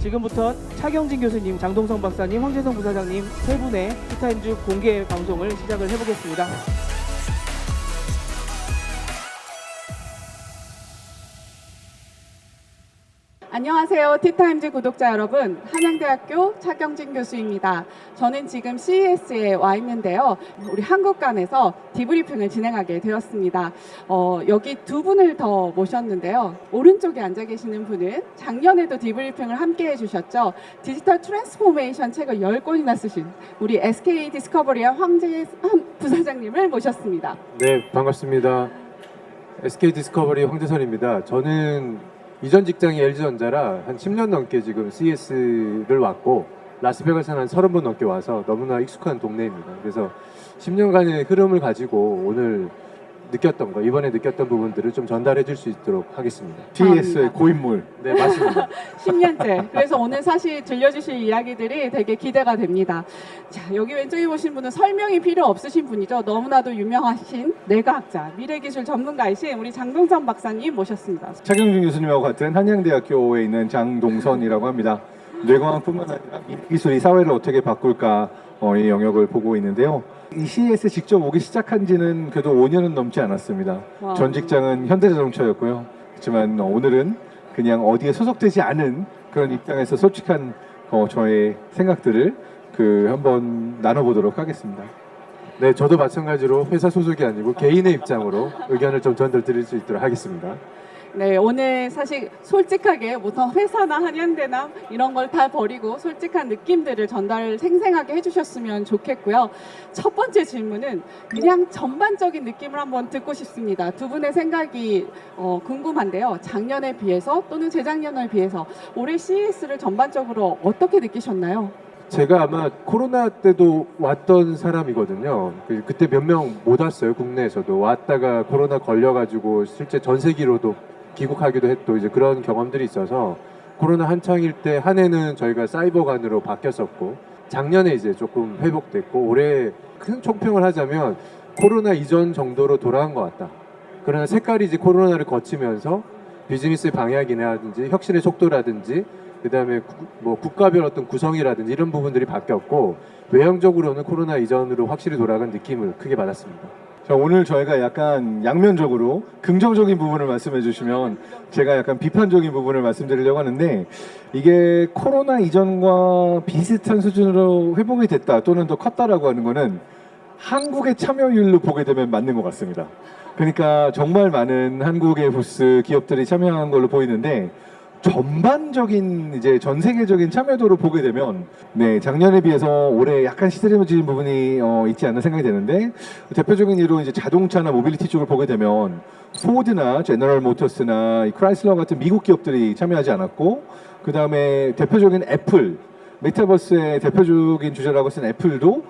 지금부터 차경진 교수님, 장동성 박사님, 황재성 부사장님 세 분의 티타임즈 공개 방송을 시작을 해보겠습니다. 안녕하세요. 티타임즈 구독자 여러분, 한양대학교 차경진 교수입니다. 저는 지금 CES에 와 있는데요. 우리 한국관에서 디브리핑을 진행하게 되었습니다. 여기 두 분을 더 모셨는데요. 오른쪽에 앉아 계시는 분은 작년에도 디브리핑을 함께 해주셨죠. 디지털 트랜스포메이션 책을 10권이나 쓰신 우리 SK 디스커버리의 황재선 부사장님을 모셨습니다. 네, 반갑습니다. SK 디스커버리 황재선입니다. 저는 이전 직장이 LG전자라 한 10년 넘게 지금 CES를 왔고 라스베가스는 한 30번 넘게 와서 너무나 익숙한 동네입니다. 그래서 10년간의 흐름을 가지고 오늘 느꼈던 거, 이번에 느꼈던 부분들을 좀 전달해 줄 수 있도록 하겠습니다. CES의 고인물. 네, 맞습니다. 10년째. 그래서 오늘 사실 들려주실 이야기들이 되게 기대가 됩니다. 자, 여기 왼쪽에 보신 분은 설명이 필요 없으신 분이죠. 너무나도 유명하신 뇌과학자, 미래기술 전문가이신 우리 장동선 박사님 모셨습니다. 차경준 교수님하고 같은 한양대학교에 있는 장동선이라고 합니다. 뇌과학뿐만 아니라 기술이 사회를 어떻게 바꿀까 이 영역을 보고 있는데요. 이 CES 직접 오기 시작한 지는 그래도 5년은 넘지 않았습니다. 와우. 전 직장은 현대자동차였고요. 하지만 오늘은 그냥 어디에 소속되지 않은 그런 입장에서 솔직한 저의 생각들을 한번 나눠보도록 하겠습니다. 네, 저도 마찬가지로 회사 소속이 아니고 개인의 입장으로 의견을 좀 전달 드릴 수 있도록 하겠습니다. 네, 오늘 사실 솔직하게 보통 회사나 한양대나 이런 걸 다 버리고 솔직한 느낌들을 전달 생생하게 해주셨으면 좋겠고요. 첫 번째 질문은 그냥 전반적인 느낌을 한번 듣고 싶습니다. 두 분의 생각이 궁금한데요. 작년에 비해서 또는 재작년에 비해서 올해 CES를 전반적으로 어떻게 느끼셨나요? 제가 아마 코로나 때도 왔던 사람이거든요. 그때 몇 명 못 왔어요. 국내에서도 왔다가 코로나 걸려가지고 실제 전 세계로도 귀국하기도 했고 이제 그런 경험들이 있어서 코로나 한창일 때 한 해는 저희가 사이버관으로 바뀌었었고 작년에 이제 조금 회복됐고 올해 큰 총평을 하자면 코로나 이전 정도로 돌아간 것 같다. 그러나 색깔이 이제 코로나를 거치면서 비즈니스의 방향이라든지 혁신의 속도라든지 그다음에 뭐 국가별 어떤 구성이라든지 이런 부분들이 바뀌었고 외형적으로는 코로나 이전으로 확실히 돌아간 느낌을 크게 받았습니다. 자, 오늘 저희가 약간 양면적으로 긍정적인 부분을 말씀해 주시면 제가 약간 비판적인 부분을 말씀드리려고 하는데 이게 코로나 이전과 비슷한 수준으로 회복이 됐다 또는 더 컸다라고 하는 거는 한국의 참여율로 보게 되면 맞는 것 같습니다. 그러니까 정말 많은 한국의 부스 기업들이 참여한 걸로 보이는데 전반적인 이제 전 세계적인 참여도를 보게 되면 네, 작년에 비해서 올해 약간 시들해진 부분이 있지 않나 생각이 되는데 대표적인 예로 이제 자동차나 모빌리티 쪽을 보게 되면 포드나 제너럴 모터스나 크라이슬러 같은 미국 기업들이 참여하지 않았고 그 다음에 대표적인 애플 메타버스의 대표적인 주제라고 쓴 애플도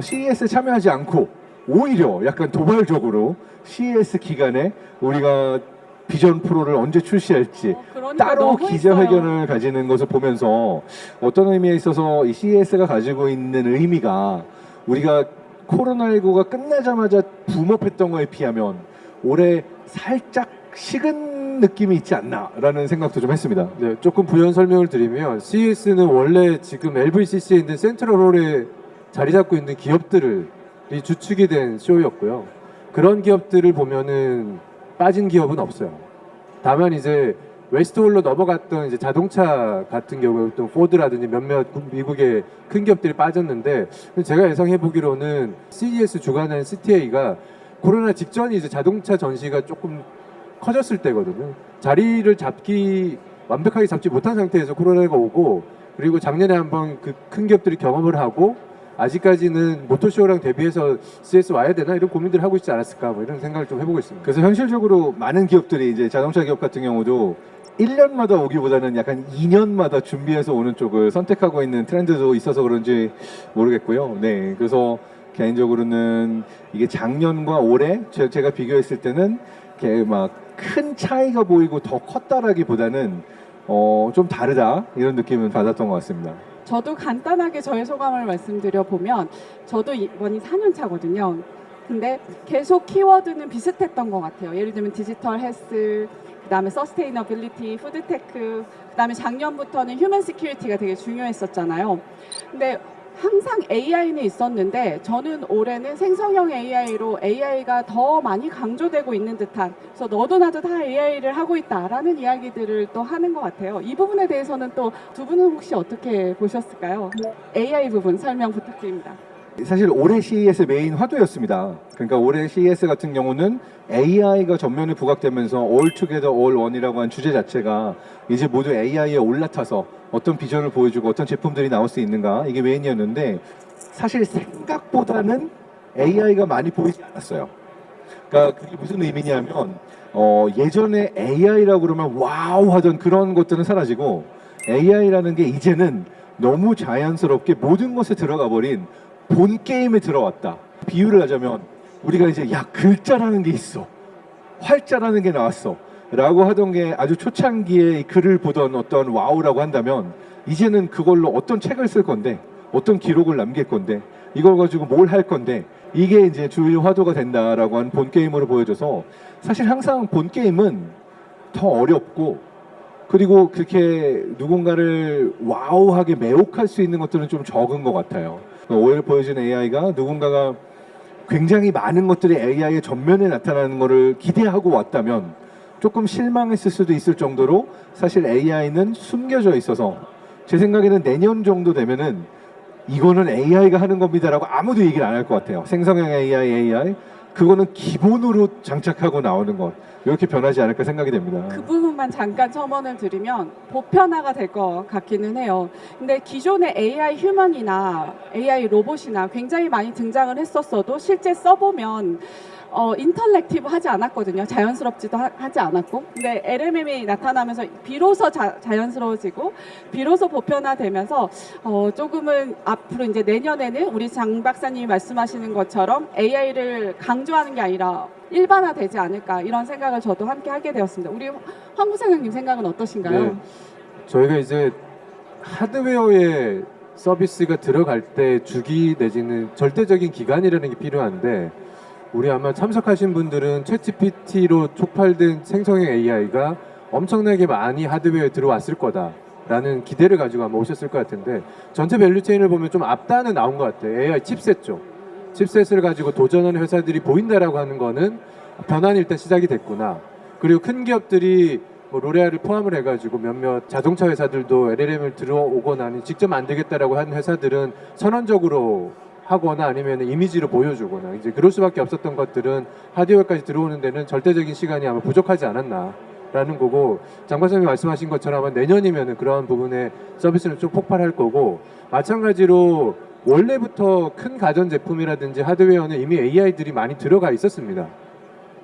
CES에 참여하지 않고 오히려 약간 도발적으로 CES 기간에 우리가 비전 프로를 언제 출시할지 그러니까 따로 기자회견을 가지는 것을 보면서 어떤 의미에 있어서 이 CES가 가지고 있는 의미가 우리가 코로나19가 끝나자마자 붐업했던 거에 비하면 올해 살짝 식은 느낌이 있지 않나라는 생각도 좀 했습니다. 네, 조금 부연 설명을 드리면 CES는 원래 지금 LVCC에 있는 센트럴홀에 자리 잡고 있는 기업들이 주축이 된 쇼였고요. 그런 기업들을 보면은 빠진 기업은 없어요. 다만 이제 웨스트홀로 넘어갔던 이제 자동차 같은 경우에 또 포드라든지 몇몇 미국의 큰 기업들이 빠졌는데 제가 예상해 보기로는 CES 주관한 CTA가 코로나 직전이 이제 자동차 전시가 조금 커졌을 때거든요. 자리를 완벽하게 잡지 못한 상태에서 코로나가 오고 그리고 작년에 한번 그 큰 기업들이 경험을 하고 아직까지는 모터쇼랑 대비해서 CES 와야 되나 이런 고민들을 하고 있지 않았을까 뭐 이런 생각을 좀 해보고 있습니다. 그래서 현실적으로 많은 기업들이 이제 자동차 기업 같은 경우도 1년마다 오기보다는 약간 2년마다 준비해서 오는 쪽을 선택하고 있는 트렌드도 있어서 그런지 모르겠고요. 네, 그래서 개인적으로는 이게 작년과 올해 제가 비교했을 때는 막 큰 차이가 보이고 더 컸다라기보다는 좀 다르다 이런 느낌은 받았던 것 같습니다. 저도 간단하게 저의 소감을 말씀드려 보면 저도 이번이 4년 차거든요. 근데 계속 키워드는 비슷했던 것 같아요. 예를 들면 디지털 헬스, 그다음에 서스테이너빌리티, 푸드테크, 그다음에 작년부터는 휴먼 시큐리티가 되게 중요했었잖아요. 근데 항상 AI는 있었는데 저는 올해는 생성형 AI로 AI가 더 많이 강조되고 있는 듯한, 그래서 너도 나도 다 AI를 하고 있다라는 이야기들을 또 하는 것 같아요. 이 부분에 대해서는 또 두 분은 혹시 어떻게 보셨을까요? AI 부분 설명 부탁드립니다. 사실 올해 CES 메인 화두였습니다. 그러니까 올해 CES 같은 경우는 AI가 전면에 부각되면서 All Together All One이라고 한 주제 자체가 이제 모두 AI에 올라타서 어떤 비전을 보여주고 어떤 제품들이 나올 수 있는가, 이게 메인이었는데 사실 생각보다는 AI가 많이 보이지 않았어요. 그러니까 그게 무슨 의미냐면 예전에 AI라고 그러면 와우 하던 그런 것들은 사라지고 AI라는 게 이제는 너무 자연스럽게 모든 것에 들어가 버린 본 게임에 들어왔다. 비유를 하자면 우리가 이제 야, 글자라는 게 있어, 활자라는 게 나왔어 라고 하던 게 아주 초창기에 이 글을 보던 어떤 와우라고 한다면 이제는 그걸로 어떤 책을 쓸 건데, 어떤 기록을 남길 건데, 이걸 가지고 뭘 할 건데, 이게 이제 주요 화두가 된다라고 하는 본 게임으로 보여져서 사실 항상 본 게임은 더 어렵고, 그리고 그렇게 누군가를 와우하게 매혹할 수 있는 것들은 좀 적은 것 같아요. 오히려 보여지는 AI가 누군가가 굉장히 많은 것들이 AI의 전면에 나타나는 것을 기대하고 왔다면 조금 실망했을 수도 있을 정도로 사실 AI는 숨겨져 있어서, 제 생각에는 내년 정도 되면은 이거는 AI가 하는 겁니다라고 아무도 얘기를 안 할 것 같아요. 생성형 AI 그거는 기본으로 장착하고 나오는 것, 이렇게 변하지 않을까 생각이 됩니다. 그 부분만 잠깐 첨언을 드리면 보편화가 될 것 같기는 해요. 근데 기존의 AI 휴먼이나 AI 로봇이나 굉장히 많이 등장을 했었어도 실제 써보면 인터랙티브 하지 않았거든요. 자연스럽지도 하지 않았고. 근데 LMM이 나타나면서 비로소 자연스러워지고 비로소 보편화되면서 조금은 앞으로 이제 내년에는 우리 장 박사님이 말씀하시는 것처럼 AI를 강조하는 게 아니라 일반화되지 않을까, 이런 생각을 저도 함께 하게 되었습니다. 우리 황 부사장님 생각은 어떠신가요? 네, 저희가 이제 하드웨어의 서비스가 들어갈 때 주기 내지는 절대적인 기간이라는 게 필요한데, 우리 아마 참석하신 분들은 챗GPT로 촉발된 생성형 AI가 엄청나게 많이 하드웨어에 들어왔을 거다라는 기대를 가지고 아마 오셨을 것 같은데, 전체 밸류체인을 보면 좀 앞단은 나온 것 같아요. AI 칩셋 쪽. 칩셋을 가지고 도전하는 회사들이 보인다라고 하는 거는 변화는 일단 시작이 됐구나. 그리고 큰 기업들이 뭐 로레알을 포함을 해가지고 몇몇 자동차 회사들도 LLM을 들어오거나 아니 직접 만들겠다라고 하는 회사들은 선언적으로 하거나 아니면 이미지로 보여주거나, 이제 그럴 수밖에 없었던 것들은 하드웨어까지 들어오는 데는 절대적인 시간이 아마 부족하지 않았나라는 거고, 장 박사님이 말씀하신 것처럼 아마 내년이면은 그러한 부분의 서비스는 좀 폭발할 거고, 마찬가지로 원래부터 큰 가전 제품이라든지 하드웨어는 이미 AI들이 많이 들어가 있었습니다.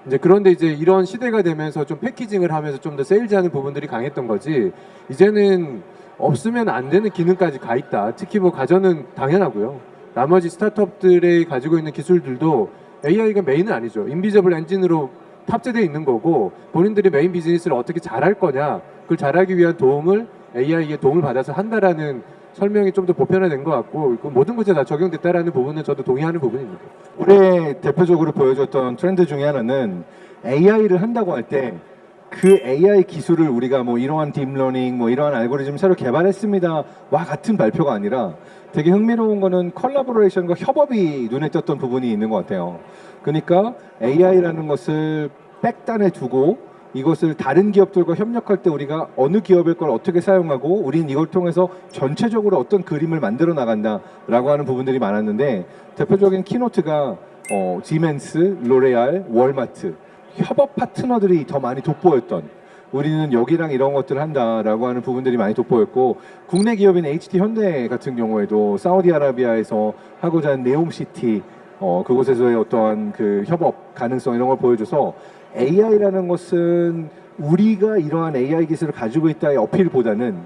이제 그런데 이제 이런 시대가 되면서 좀 패키징을 하면서 좀 더 세일즈하는 부분들이 강했던 거지, 이제는 없으면 안 되는 기능까지 가 있다. 특히 뭐 가전은 당연하고요. 나머지 스타트업들이 가지고 있는 기술들도 AI가 메인은 아니죠. 인비저블 엔진으로 탑재되어 있는 거고, 본인들이 메인 비즈니스를 어떻게 잘할 거냐, 그걸 잘하기 위한 도움을 AI의 도움을 받아서 한다라는 설명이 좀 더 보편화된 것 같고, 모든 곳에 다 적용됐다라는 부분은 저도 동의하는 부분입니다. 올해 대표적으로 보여줬던 트렌드 중에 하나는 AI를 한다고 할 때 그 AI 기술을 우리가 뭐 이러한 딥러닝, 뭐 이러한 알고리즘 새로 개발했습니다와 같은 발표가 아니라 되게 흥미로운 거는 컬래버레이션과 협업이 눈에 띄었던 부분이 있는 것 같아요. 그러니까 AI라는 것을 백단에 두고 이것을 다른 기업들과 협력할 때 우리가 어느 기업의 걸 어떻게 사용하고 우린 이걸 통해서 전체적으로 어떤 그림을 만들어 나간다라고 하는 부분들이 많았는데, 대표적인 키노트가 지멘스, 로레알, 월마트 협업 파트너들이 더 많이 돋보였던, 우리는 여기랑 이런 것들을 한다라고 하는 부분들이 많이 돋보였고, 국내 기업인 HT 현대 같은 경우에도 사우디아라비아에서 하고자 하는 네옴시티 그곳에서의 어떠한 그 협업 가능성 이런 걸 보여줘서, AI라는 것은 우리가 이러한 AI 기술을 가지고 있다의 어필보다는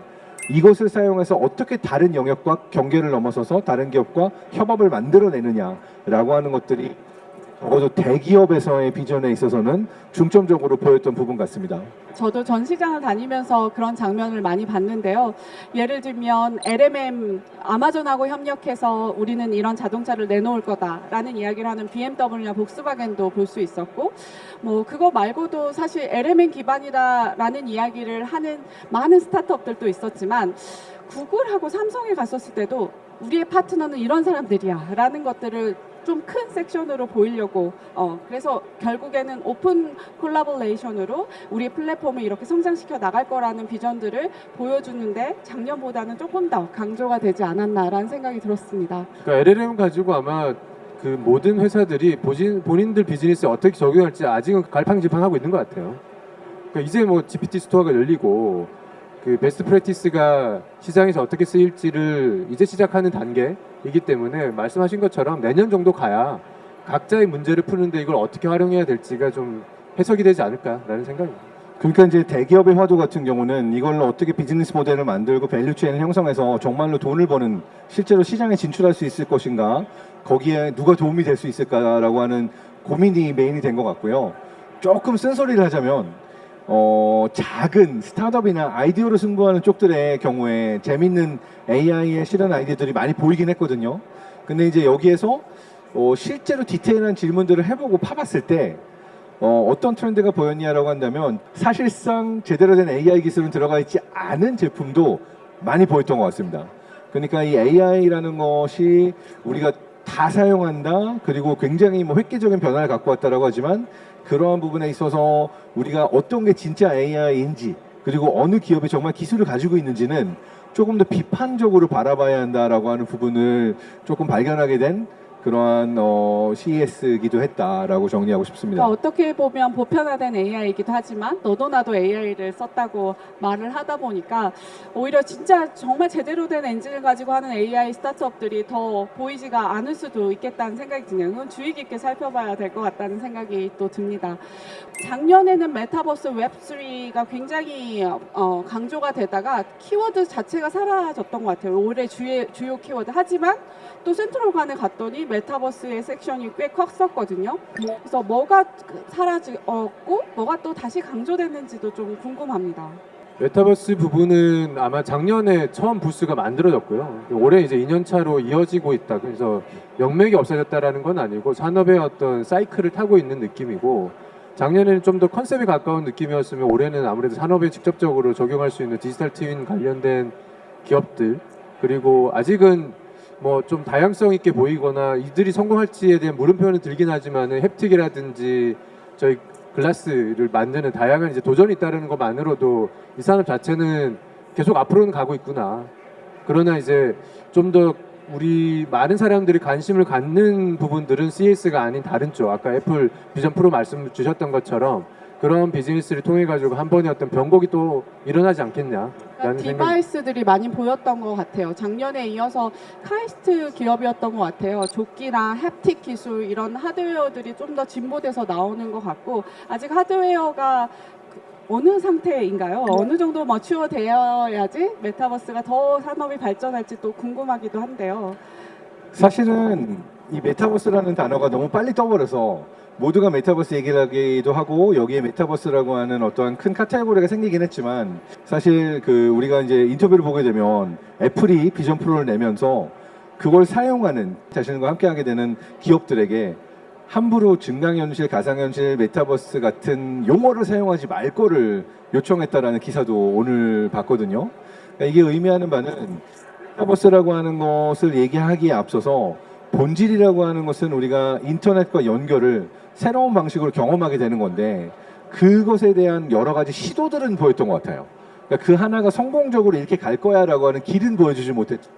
이것을 사용해서 어떻게 다른 영역과 경계를 넘어서서 다른 기업과 협업을 만들어내느냐라고 하는 것들이 적어도 대기업에서의 비전에 있어서는 중점적으로 보였던 부분 같습니다. 저도 전 시장을 다니면서 그런 장면을 많이 봤는데요. 예를 들면 LMM, 아마존하고 협력해서 우리는 이런 자동차를 내놓을 거다라는 이야기를 하는 BMW나 복스바겐도 볼 수 있었고, 뭐 그거 말고도 사실 LMM 기반이다라는 이야기를 하는 많은 스타트업들도 있었지만, 구글하고 삼성에 갔었을 때도 우리의 파트너는 이런 사람들이야 라는 것들을 좀 큰 섹션으로 보이려고 그래서 결국에는 오픈 콜라보레이션으로 우리 플랫폼을 이렇게 성장시켜 나갈 거라는 비전들을 보여주는데 작년보다는 조금 더 강조가 되지 않았나라는 생각이 들었습니다. 그러니까 LLM 가지고 아마 그 모든 회사들이 본인들 비즈니스에 어떻게 적용할지 아직은 갈팡질팡하고 있는 것 같아요. 그러니까 이제 뭐 GPT 스토어가 열리고 그 베스트 프랙티스가 시장에서 어떻게 쓰일지를 이제 시작하는 단계이기 때문에 말씀하신 것처럼 내년 정도 가야 각자의 문제를 푸는데 이걸 어떻게 활용해야 될지가 좀 해석이 되지 않을까라는 생각입니다. 그러니까 이제 대기업의 화두 같은 경우는 이걸로 어떻게 비즈니스 모델을 만들고 밸류 체인을 형성해서 정말로 돈을 버는 실제로 시장에 진출할 수 있을 것인가, 거기에 누가 도움이 될 수 있을까라고 하는 고민이 메인이 된 것 같고요. 조금 쓴소리를 하자면 작은 스타트업이나 아이디어로 승부하는 쪽들의 경우에 재밌는 AI의 실현 아이디어들이 많이 보이긴 했거든요. 근데 이제 여기에서 실제로 디테일한 질문들을 해보고 파봤을 때 어떤 트렌드가 보였냐라고 한다면 사실상 제대로 된 AI 기술은 들어가 있지 않은 제품도 많이 보였던 것 같습니다. 그러니까 이 AI라는 것이 우리가 다 사용한다, 그리고 굉장히 뭐 획기적인 변화를 갖고 왔다라고 하지만 그러한 부분에 있어서 우리가 어떤 게 진짜 AI인지, 그리고 어느 기업이 정말 기술을 가지고 있는지는 조금 더 비판적으로 바라봐야 한다라고 하는 부분을 조금 발견하게 된 그러한 CES이기도 했다라고 정리하고 싶습니다. 그러니까 어떻게 보면 보편화된 AI이기도 하지만 너도 나도 AI를 썼다고 말을 하다 보니까 오히려 진짜 정말 제대로 된 엔진을 가지고 하는 AI 스타트업들이 더 보이지가 않을 수도 있겠다는 생각이 드네요. 그건 주의 깊게 살펴봐야 될 것 같다는 생각이 또 듭니다. 작년에는 메타버스 웹3가 굉장히 강조가 되다가 키워드 자체가 사라졌던 것 같아요. 올해 주요 키워드. 하지만 또 센트럴관에 갔더니 메타버스의 섹션이 꽤 컸었거든요. 그래서 뭐가 사라졌고 뭐가 또 다시 강조됐는지도 좀 궁금합니다. 메타버스 부분은 아마 작년에 처음 부스가 만들어졌고요. 올해 이제 2년 차로 이어지고 있다. 그래서 명맥이 없어졌다라는 건 아니고 산업의 어떤 사이클을 타고 있는 느낌이고, 작년에는 좀 더 컨셉에 가까운 느낌이었으면 올해는 아무래도 산업에 직접적으로 적용할 수 있는 디지털 트윈 관련된 기업들, 그리고 아직은 뭐 좀 다양성 있게 보이거나 이들이 성공할지에 대한 물음표는 들긴 하지만은 햅틱이라든지 저희 글라스를 만드는 다양한 이제 도전이 따르는 것만으로도 이 산업 자체는 계속 앞으로는 가고 있구나. 그러나 이제 좀 더 우리 많은 사람들이 관심을 갖는 부분들은 CES가 아닌 다른 쪽, 아까 애플 비전 프로 말씀 주셨던 것처럼 그런 비즈니스를 통해 가지고 한 번의 어떤 변곡이 또 일어나지 않겠냐라는 생각이. 디바이스들이 많이 보였던 것 같아요. 작년에 이어서 카이스트 기업이었던 것 같아요. 조끼나 햅틱 기술 이런 하드웨어들이 좀 더 진보돼서 나오는 것 같고, 아직 하드웨어가 어느 상태인가요? 어느 정도 머추어 되어야지 메타버스가 더 산업이 발전할지 또 궁금하기도 한데요. 사실은 이 메타버스라는 단어가 너무 빨리 떠버려서 모두가 메타버스 얘기를 하기도 하고 여기에 메타버스라고 하는 어떠한 큰 카테고리가 생기긴 했지만, 사실 우리가 이제 인터뷰를 보게 되면 애플이 비전 프로를 내면서 그걸 사용하는 자신과 함께 하게 되는 기업들에게 함부로 증강현실, 가상현실, 메타버스 같은 용어를 사용하지 말 거를 요청했다라는 기사도 오늘 봤거든요. 그러니까 이게 의미하는 바는 메타버스라고 하는 것을 얘기하기에 앞서서 본질이라고 하는 것은 우리가 인터넷과 연결을 새로운 방식으로 경험하게 되는 건데, 그것에 대한 여러 가지 시도들은 보였던 것 같아요. 그러니까 그 하나가 성공적으로 이렇게 갈 거야라고 하는 길은 보여주지 못했죠.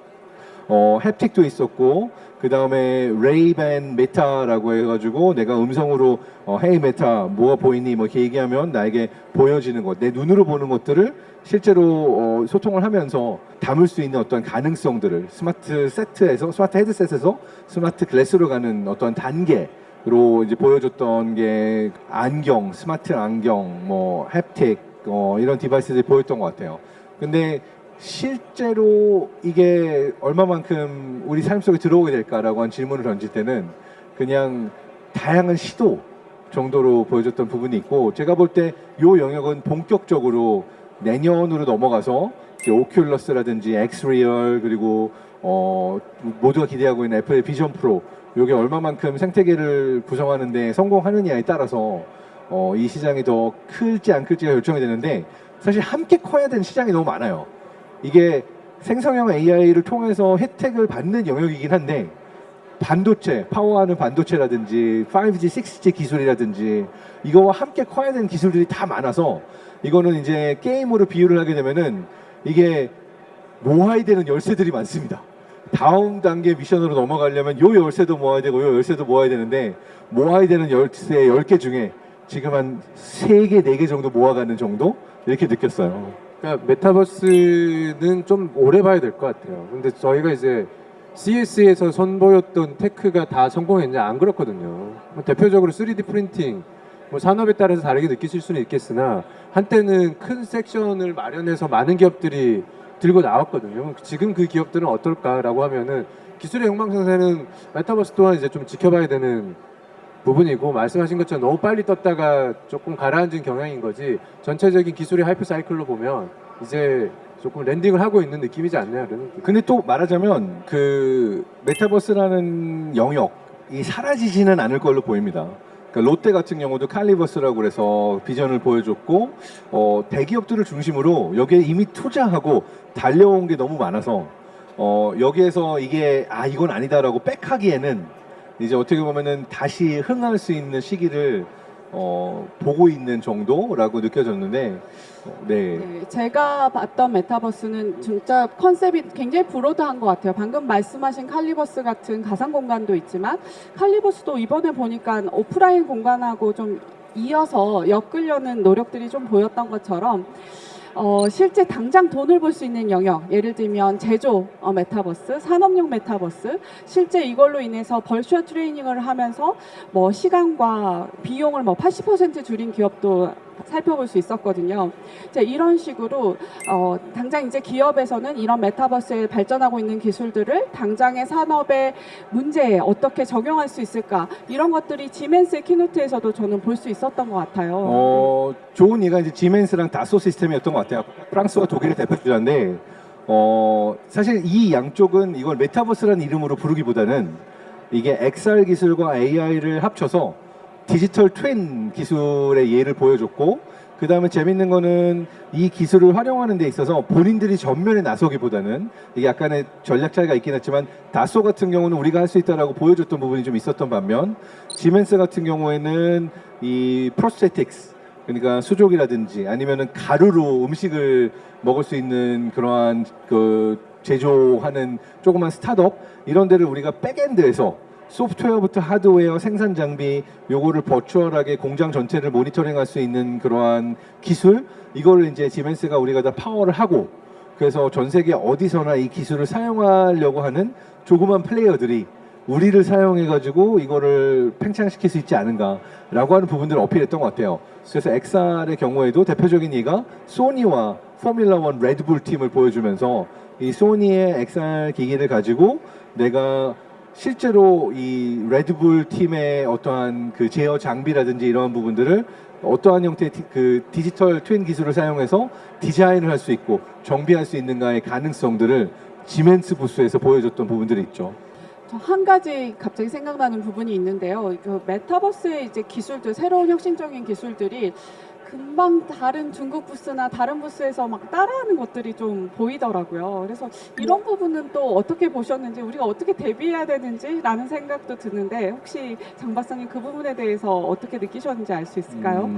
햅틱도 있었고, 그 다음에 레이밴 메타라고 해가지고 내가 음성으로 헤이 메타 뭐가 보이니 뭐 이렇게 얘기하면 나에게 보여지는 것, 내 눈으로 보는 것들을 실제로 소통을 하면서 담을 수 있는 어떤 가능성들을 스마트 헤드셋에서 스마트 글래스로 가는 어떤 단계로 이제 보여줬던 게 안경, 스마트 안경, 뭐 햅틱 이런 디바이스들이 보였던 것 같아요. 근데 실제로 이게 얼마만큼 우리 삶 속에 들어오게 될까라고 한 질문을 던질 때는 그냥 다양한 시도 정도로 보여줬던 부분이 있고, 제가 볼 때 이 영역은 본격적으로 내년으로 넘어가서 이제 오큘러스라든지 엑스리얼, 그리고 모두가 기대하고 있는 애플의 비전 프로, 이게 얼마만큼 생태계를 구성하는데 성공하느냐에 따라서 이 시장이 더 클지 안 클지가 결정이 되는데, 사실 함께 커야 되는 시장이 너무 많아요. 이게 생성형 AI를 통해서 혜택을 받는 영역이긴 한데, 반도체, 파워하는 반도체라든지 5G, 6G 기술이라든지 이거와 함께 커야 되는 기술들이 다 많아서, 이거는 이제 게임으로 비유를 하게 되면은 이게 모아야 되는 열쇠들이 많습니다. 다음 단계 미션으로 넘어가려면 요 열쇠도 모아야 되고 요 열쇠도 모아야 되는데, 모아야 되는 열쇠 10개 중에 지금 한 3개, 4개 정도 모아가는 정도? 이렇게 느꼈어요. 그러니까 메타버스는 좀 오래 봐야 될 것 같아요. 근데 저희가 이제 CES에서 선보였던 테크가 다 성공했냐? 안 그렇거든요. 뭐 대표적으로 3D 프린팅, 뭐 산업에 따라서 다르게 느끼실 수는 있겠으나 한때는 큰 섹션을 마련해서 많은 기업들이 들고 나왔거든요. 지금 그 기업들은 어떨까라고 하면은 기술의 형방성세는 메타버스 또한 이제 좀 지켜봐야 되는 부분이고, 말씀하신 것처럼 너무 빨리 떴다가 조금 가라앉은 경향인 거지, 전체적인 기술의 하이프 사이클로 보면 이제 조금 랜딩을 하고 있는 느낌이지 않나요? 근데 또 말하자면 그 메타버스라는 영역이 사라지지는 않을 걸로 보입니다. 그러니까 롯데 같은 경우도 칼리버스라고 그래서 비전을 보여줬고, 대기업들을 중심으로 여기에 이미 투자하고 달려온 게 너무 많아서 여기에서 이게 이건 아니다라고 백하기에는 이제 어떻게 보면은 다시 흥할 수 있는 시기를 보고 있는 정도라고 느껴졌는데, 네. 네, 제가 봤던 메타버스는 진짜 컨셉이 굉장히 브로드한 것 같아요. 방금 말씀하신 칼리버스 같은 가상 공간도 있지만, 칼리버스도 이번에 보니까 오프라인 공간하고 좀 이어서 엮으려는 노력들이 좀 보였던 것처럼, 실제 당장 돈을 벌 수 있는 영역, 예를 들면 제조 메타버스, 산업용 메타버스, 실제 이걸로 인해서 벌추얼 트레이닝을 하면서 뭐 시간과 비용을 뭐 80% 줄인 기업도 살펴볼 수 있었거든요. 이런 식으로 당장 이제 기업에서는 이런 메타버스에 발전하고 있는 기술들을 당장의 산업의 문제에 어떻게 적용할 수 있을까, 이런 것들이 지멘스의 키노트에서도 저는 볼 수 있었던 것 같아요. 좋은 예가 이제 지멘스랑 다소 시스템이었던 것 같아요. 프랑스와 독일의 대표 주자인데, 사실 이 양쪽은 이걸 메타버스라는 이름으로 부르기보다는 이게 XR 기술과 AI를 합쳐서 디지털 트윈 기술의 예를 보여줬고, 그 다음에 재밌는 거는 이 기술을 활용하는 데 있어서 본인들이 전면에 나서기보다는, 이게 약간의 전략 차이가 있긴 했지만 다소 같은 경우는 우리가 할 수 있다라고 보여줬던 부분이 좀 있었던 반면, 지멘스 같은 경우에는 이 프로스테틱스, 그러니까 수족이라든지 아니면은 가루로 음식을 먹을 수 있는 그러한 그 제조하는 조그만 스타트업, 이런 데를 우리가 백엔드에서 소프트웨어부터 하드웨어, 생산 장비, 요거를 버추얼하게 공장 전체를 모니터링할 수 있는 그러한 기술, 이거를 이제 지멘스가 우리가 다 파워를 하고, 그래서 전 세계 어디서나 이 기술을 사용하려고 하는 조그만 플레이어들이 우리를 사용해가지고 이거를 팽창시킬 수 있지 않은가라고 하는 부분들을 어필했던 것 같아요. 그래서 XR의 경우에도 대표적인 예가 소니와 포뮬러1 레드불 팀을 보여주면서, 이 소니의 XR 기기를 가지고 내가 실제로 이 레드불 팀의 어떠한 그 제어 장비라든지 이러한 부분들을 어떠한 형태의 그 디지털 트윈 기술을 사용해서 디자인을 할 수 있고 정비할 수 있는가의 가능성들을 지멘스 부스에서 보여줬던 부분들이 있죠. 한 가지 갑자기 생각나는 부분이 있는데요. 그 메타버스의 이제 기술들, 새로운 혁신적인 기술들이 금방 다른 중국 부스나 다른 부스에서 막 따라하는 것들이 좀 보이더라고요. 그래서 이런 부분은 또 어떻게 보셨는지, 우리가 어떻게 대비해야 되는지라는 생각도 드는데, 혹시 장 박사님 그 부분에 대해서 어떻게 느끼셨는지 알 수 있을까요?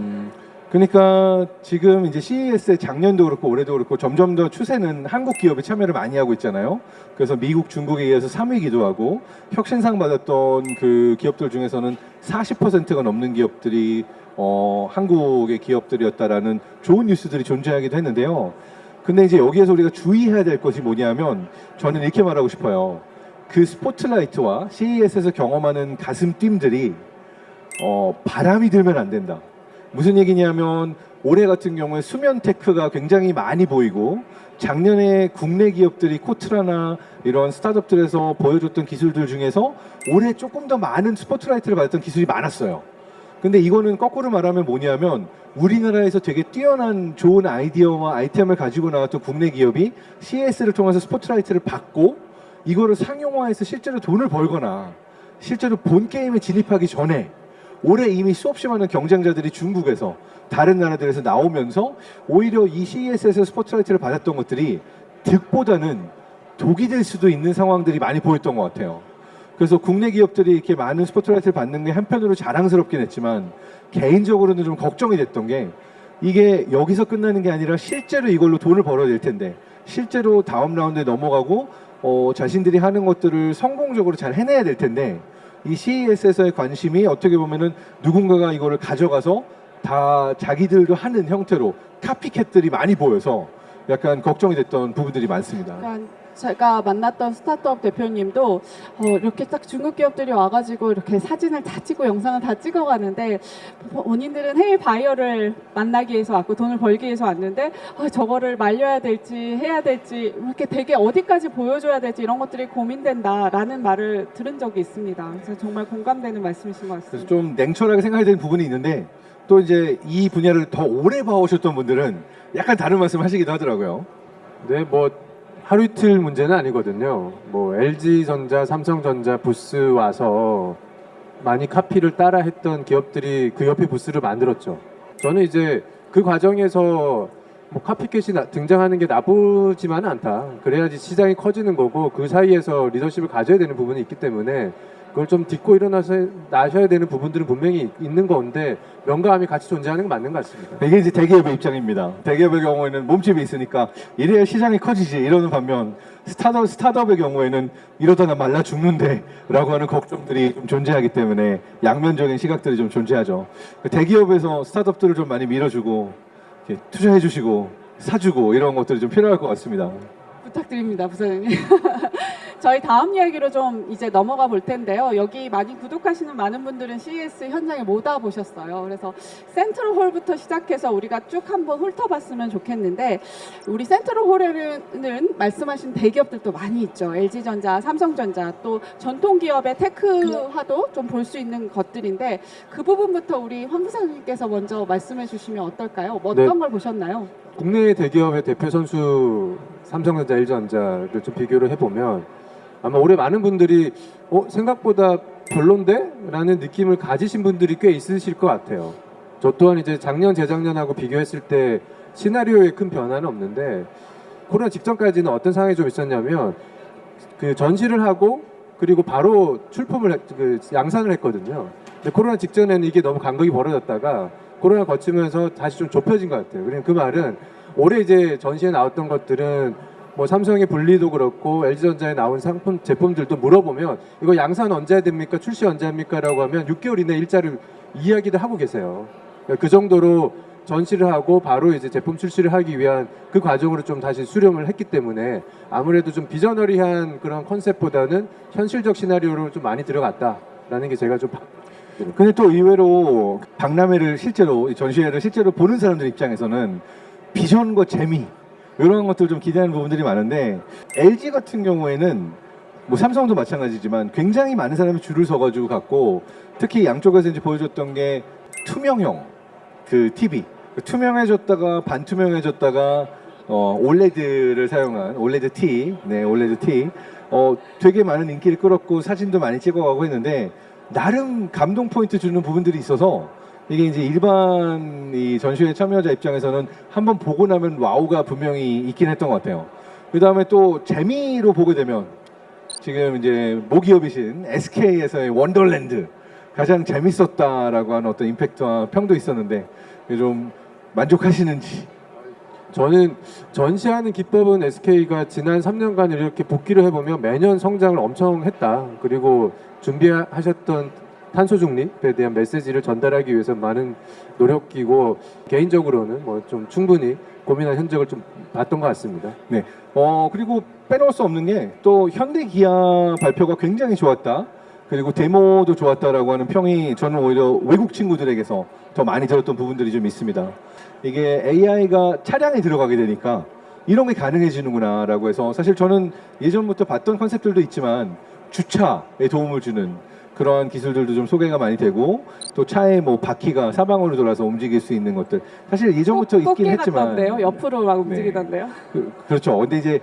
그러니까 지금 이제 CES의 작년도 그렇고 올해도 그렇고 점점 더 추세는 한국 기업이 참여를 많이 하고 있잖아요. 그래서 미국, 중국에 이어서 3위기도 하고, 혁신상 받았던 그 기업들 중에서는 40%가 넘는 기업들이 한국의 기업들이었다라는 좋은 뉴스들이 존재하기도 했는데요. 근데 이제 여기에서 우리가 주의해야 될 것이 뭐냐면, 저는 이렇게 말하고 싶어요. 그 스포트라이트와 CES에서 경험하는 가슴 뜀들이 바람이 들면 안 된다. 무슨 얘기냐면, 올해 같은 경우에 수면 테크가 굉장히 많이 보이고 작년에 국내 기업들이 코트라나 이런 스타트업들에서 보여줬던 기술들 중에서 올해 조금 더 많은 스포트라이트를 받았던 기술이 많았어요. 근데 이거는 거꾸로 말하면 뭐냐면 우리나라에서 되게 뛰어난 좋은 아이디어와 아이템을 가지고 나왔던 국내 기업이 CES를 통해서 스포트라이트를 받고 이거를 상용화해서 실제로 돈을 벌거나 실제로 본 게임에 진입하기 전에 올해 이미 수없이 많은 경쟁자들이 중국에서 다른 나라들에서 나오면서 오히려 이 CES에서 스포트라이트를 받았던 것들이 득보다는 독이 될 수도 있는 상황들이 많이 보였던 것 같아요. 그래서 국내 기업들이 이렇게 많은 스포트라이트를 받는 게 한편으로 자랑스럽긴 했지만 개인적으로는 좀 걱정이 됐던 게 이게 여기서 끝나는 게 아니라 실제로 이걸로 돈을 벌어야 될 텐데 실제로 다음 라운드에 넘어가고 자신들이 하는 것들을 성공적으로 잘 해내야 될 텐데 이 CES에서의 관심이 어떻게 보면은 누군가가 이거를 가져가서 다 자기들도 하는 형태로 카피캣들이 많이 보여서 약간 걱정이 됐던 부분들이 많습니다. 그러니까 제가 만났던 스타트업 대표님도 이렇게 딱 중국 기업들이 와가지고 이렇게 사진을 다 찍고 영상을 다 찍어가는데 본인들은 해외 바이어를 만나기 위해서 왔고 돈을 벌기 위해서 왔는데 저거를 말려야 될지 해야 될지 이렇게 되게 어디까지 보여줘야 될지 이런 것들이 고민된다라는 말을 들은 적이 있습니다. 그래서 정말 공감되는 말씀이신 것 그래서 같습니다. 좀 냉철하게 생각해야 되는 부분이 있는데 또 이제 이 분야를 더 오래 봐오셨던 분들은 약간 다른 말씀 하시기도 하더라고요. 네, 뭐 하루 이틀 문제는 아니거든요. 뭐 LG전자, 삼성전자 부스 와서 많이 카피를 따라 했던 기업들이 그 옆에 부스를 만들었죠. 저는 이제 그 과정에서 뭐 카피캣이 등장하는 게 나쁘지만은 않다. 그래야지 시장이 커지는 거고 그 사이에서 리더십을 가져야 되는 부분이 있기 때문에 그걸 좀 딛고 나셔야 되는 부분들은 분명히 있는 건데 명가함이 같이 존재하는 건 맞는 것 같습니다. 이게 이제 대기업의 입장입니다. 대기업의 경우에는 몸집이 있으니까 이래야 시장이 커지지 이러는 반면 스타트업의 경우에는 이러다가 말라 죽는데 라고 하는 걱정들이 좀 존재하기 때문에 양면적인 시각들이 좀 존재하죠. 대기업에서 스타트업들을 좀 많이 밀어주고 투자해 주시고 사주고 이런 것들이 좀 필요할 것 같습니다. 부탁드립니다, 부사장님. 저희 다음 이야기로 좀 이제 넘어가 볼 텐데요. 여기 많이 구독하시는 많은 분들은 CES 현장에 못 와보셨어요. 그래서 센트럴홀부터 시작해서 우리가 쭉 한번 훑어봤으면 좋겠는데 우리 센트럴홀에는 말씀하신 대기업들도 많이 있죠. LG전자, 삼성전자, 또 전통기업의 테크화도 좀 볼 수 있는 것들인데 그 부분부터 우리 황 부사장님께서 먼저 말씀해 주시면 어떨까요? 어떤 네. 걸 보셨나요? 국내 대기업의 대표 선수 삼성전자, LG전자를 좀 비교를 해보면 아마 올해 많은 분들이 생각보다 별론데? 라는 느낌을 가지신 분들이 꽤 있으실 것 같아요. 저 또한 이제 작년, 재작년하고 비교했을 때 시나리오에 큰 변화는 없는데 코로나 직전까지는 어떤 상황이 좀 있었냐면 그 전시를 하고 그리고 바로 출품을 양산을 했거든요. 근데 코로나 직전에는 이게 너무 간극이 벌어졌다가 코로나 거치면서 다시 좀 좁혀진 것 같아요. 그러니까 그 말은 올해 이제 전시에 나왔던 것들은 뭐 삼성의 분리도 그렇고 LG전자에 나온 상품 제품들도 물어보면 이거 양산 언제 해야 됩니까? 출시 언제 합니까? 라고 하면 6개월 이내 일자를 이야기도 하고 계세요. 그러니까 그 정도로 전시를 하고 바로 이제 제품 출시를 하기 위한 그 과정으로 좀 다시 수렴을 했기 때문에 아무래도 좀 비저너리한 그런 컨셉보다는 현실적 시나리오로 좀 많이 들어갔다라는 게 제가 좀 근데 또 의외로 박람회를 실제로 전시회를 실제로 보는 사람들 입장에서는 비전과 재미 이런 것들 좀 기대하는 부분들이 많은데 LG 같은 경우에는 뭐 삼성도 마찬가지지만 굉장히 많은 사람이 줄을 서가지고 갔고 특히 양쪽에서 이제 보여줬던 게 투명형 그 TV 투명해졌다가 반투명해졌다가 올레드를 사용한 올레드 T, 네 올레드 T 되게 많은 인기를 끌었고 사진도 많이 찍어가고 했는데 나름 감동 포인트 주는 부분들이 있어서 이게 이제 일반 이 전시회 참여자 입장에서는 한번 보고 나면 와우가 분명히 있긴 했던 것 같아요. 그 다음에 또 재미로 보게 되면 지금 이제 모기업이신 SK에서의 원더랜드 가장 재밌었다라고 하는 어떤 임팩트와 평도 있었는데 좀 만족하시는지. 저는 전시하는 기법은 SK가 지난 3년간 이렇게 복귀를 해보면 매년 성장을 엄청 했다. 그리고 준비하셨던 탄소 중립에 대한 메시지를 전달하기 위해서 많은 노력이고 개인적으로는 뭐 좀 충분히 고민한 현적을 좀 봤던 것 같습니다. 네. 그리고 빼놓을 수 없는 게 또 현대 기아 발표가 굉장히 좋았다. 그리고 데모도 좋았다라고 하는 평이 저는 오히려 외국 친구들에게서 더 많이 들었던 부분들이 좀 있습니다. 이게 AI가 차량에 들어가게 되니까 이런 게 가능해지는구나라고 해서 사실 저는 예전부터 봤던 컨셉들도 있지만 주차에 도움을 주는 그러한 기술들도 좀 소개가 많이 되고 또 차에 뭐 바퀴가 사방으로 돌아서 움직일 수 있는 것들 사실 예전부터 있긴 꽃게 했지만 같던데요? 옆으로 막 네. 움직이던데요? 그렇죠. 근데 이제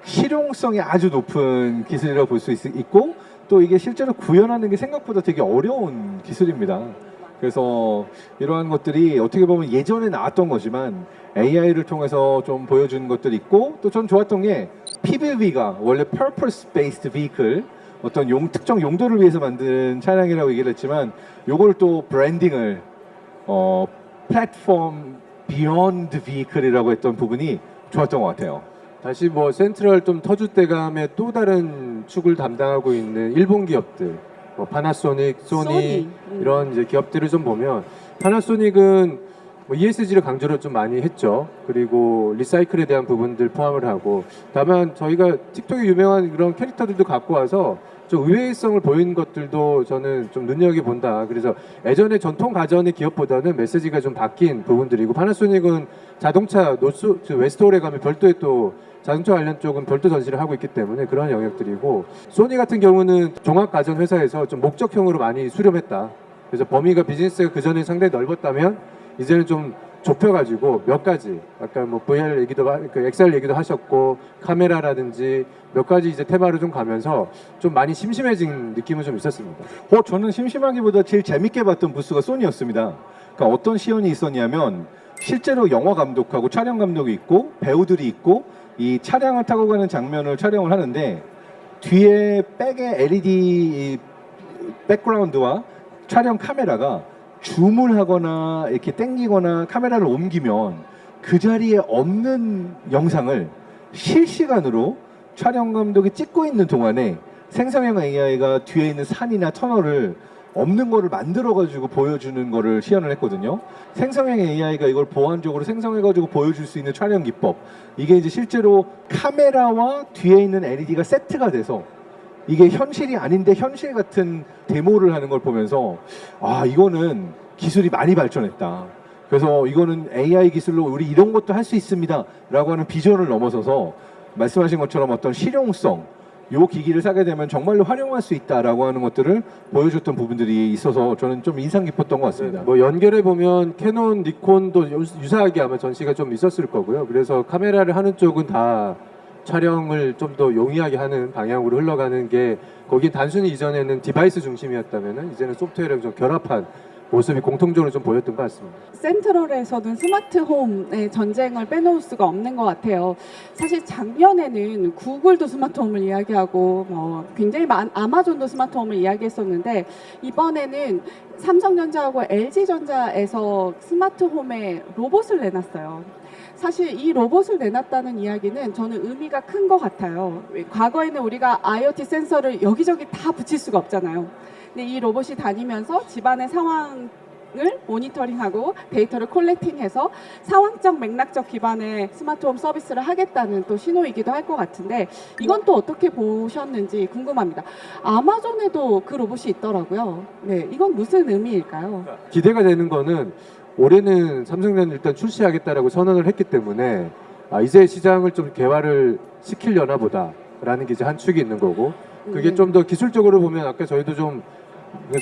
실용성이 아주 높은 기술이라고 볼 수 있고 또 이게 실제로 구현하는 게 생각보다 되게 어려운 기술입니다. 그래서 이러한 것들이 어떻게 보면 예전에 나왔던 거지만 AI를 통해서 좀 보여주는 것들이 있고 또 전 좋았던 게 PBV가 원래 Purpose Based Vehicle 어떤 특정 용도를 위해서 만든 차량이라고 얘기를 했지만 요걸 또 브랜딩을 플랫폼 Beyond Vehicle이라고 했던 부분이 좋았던 것 같아요. 다시 뭐 센트럴 좀 터줏대감의 또 다른 축을 담당하고 있는 일본 기업들, 뭐 파나소닉, 소니 이런 이제 기업들을 좀 보면 파나소닉은 뭐 ESG를 강조를 좀 많이 했죠. 그리고 리사이클에 대한 부분들 포함을 하고 다만 저희가 틱톡에 유명한 그런 캐릭터들도 갖고 와서 좀 의외성을 보이는 것들도 저는 좀 눈여겨본다. 그래서 예전에 전통 가전의 기업보다는 메시지가 좀 바뀐 부분들이고 파나소닉은 자동차 웨스트홀에 가면 별도의 또 자동차 관련 쪽은 별도 전시를 하고 있기 때문에 그런 영역들이고 소니 같은 경우는 종합 가전 회사에서 좀 목적형으로 많이 수렴했다. 그래서 범위가 비즈니스가 그 전에 상당히 넓었다면 이제는 좀 좁혀가지고 몇 가지 아까 뭐 VR 얘기도 그 XR 얘기도 하셨고 카메라라든지 몇 가지 이제 테마로 좀 가면서 좀 많이 심심해진 느낌은 좀 있었습니다. 저는 심심하기보다 제일 재밌게 봤던 부스가 소니였습니다. 그러니까 어떤 시연이 있었냐면 실제로 영화 감독하고 촬영 감독이 있고 배우들이 있고 이 차량을 타고 가는 장면을 촬영을 하는데 뒤에 백에 LED 백그라운드와 촬영 카메라가 줌을 하거나 이렇게 당기거나 카메라를 옮기면 그 자리에 없는 영상을 실시간으로 촬영 감독이 찍고 있는 동안에 생성형 AI가 뒤에 있는 산이나 터널을 없는 거를 만들어 가지고 보여주는 거를 시연을 했거든요. 생성형 AI가 이걸 보완적으로 생성해 가지고 보여줄 수 있는 촬영 기법, 이게 이제 실제로 카메라와 뒤에 있는 LED가 세트가 돼서 이게 현실이 아닌데 현실 같은 데모를 하는 걸 보면서 아, 이거는 기술이 많이 발전했다. 그래서 이거는 AI 기술로 우리 이런 것도 할 수 있습니다 라고 하는 비전을 넘어서서 말씀하신 것처럼 어떤 실용성, 요 기기를 사게 되면 정말로 활용할 수 있다라고 하는 것들을 보여줬던 부분들이 있어서 저는 좀 인상 깊었던 것 같습니다. 뭐 연결해 보면 캐논, 니콘도 유사하게 아마 전시가 좀 있었을 거고요. 그래서 카메라를 하는 쪽은 다 촬영을 좀 더 용이하게 하는 방향으로 흘러가는 게 거긴 단순히 이전에는 디바이스 중심이었다면은 이제는 소프트웨어랑 좀 결합한 모습이 공통적으로 좀 보였던 것 같습니다. 센트럴에서는 스마트홈의 전쟁을 빼놓을 수가 없는 것 같아요. 사실 작년에는 구글도 스마트홈을 이야기하고 굉장히 아마존도 스마트홈을 이야기했었는데 이번에는 삼성전자하고 LG전자에서 스마트홈에 로봇을 내놨어요. 사실 이 로봇을 내놨다는 이야기는 저는 의미가 큰 것 같아요. 과거에는 우리가 IoT 센서를 여기저기 다 붙일 수가 없잖아요. 근데 이 로봇이 다니면서 집안의 상황을 모니터링하고 데이터를 콜렉팅해서 상황적 맥락적 기반의 스마트홈 서비스를 하겠다는 또 신호이기도 할 것 같은데 이건 또 어떻게 보셨는지 궁금합니다. 아마존에도 그 로봇이 있더라고요. 네, 이건 무슨 의미일까요? 기대가 되는 거는 올해는 삼성전자 일단 출시하겠다라고 선언을 했기 때문에 이제 시장을 좀 개화를 시키려나 보다라는 게 이제 한 축이 있는 거고 그게 좀 더 기술적으로 보면 아까 저희도 좀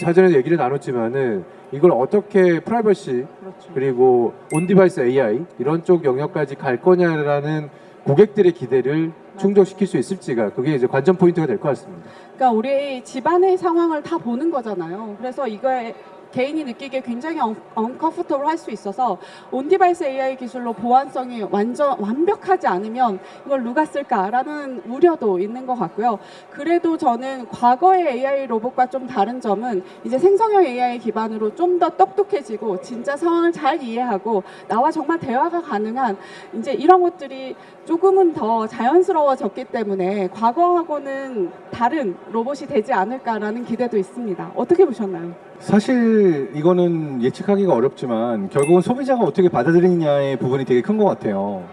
사전에 얘기를 나눴지만은 이걸 어떻게 프라이버시 그리고 온디바이스 AI 이런 쪽 영역까지 갈 거냐라는 고객들의 기대를 충족시킬 수 있을지가 그게 이제 관전 포인트가 될 것 같습니다. 그러니까 우리 집안의 상황을 다 보는 거잖아요. 그래서 이거에 개인이 느끼기에 굉장히 언컴포터블 할 수 있어서 온디바이스 AI 기술로 보안성이 완벽하지 않으면 이걸 누가 쓸까라는 우려도 있는 것 같고요. 그래도 저는 과거의 AI 로봇과 좀 다른 점은 이제 생성형 AI 기반으로 좀 더 똑똑해지고 진짜 상황을 잘 이해하고 나와 정말 대화가 가능한 이제 이런 것들이 조금은 더 자연스러워졌기 때문에 과거하고는 다른 로봇이 되지 않을까라는 기대도 있습니다. 어떻게 보셨나요? 사실 이거는 예측하기가 어렵지만 결국은 소비자가 어떻게 받아들이느냐의 부분이 되게 큰 것 같아요.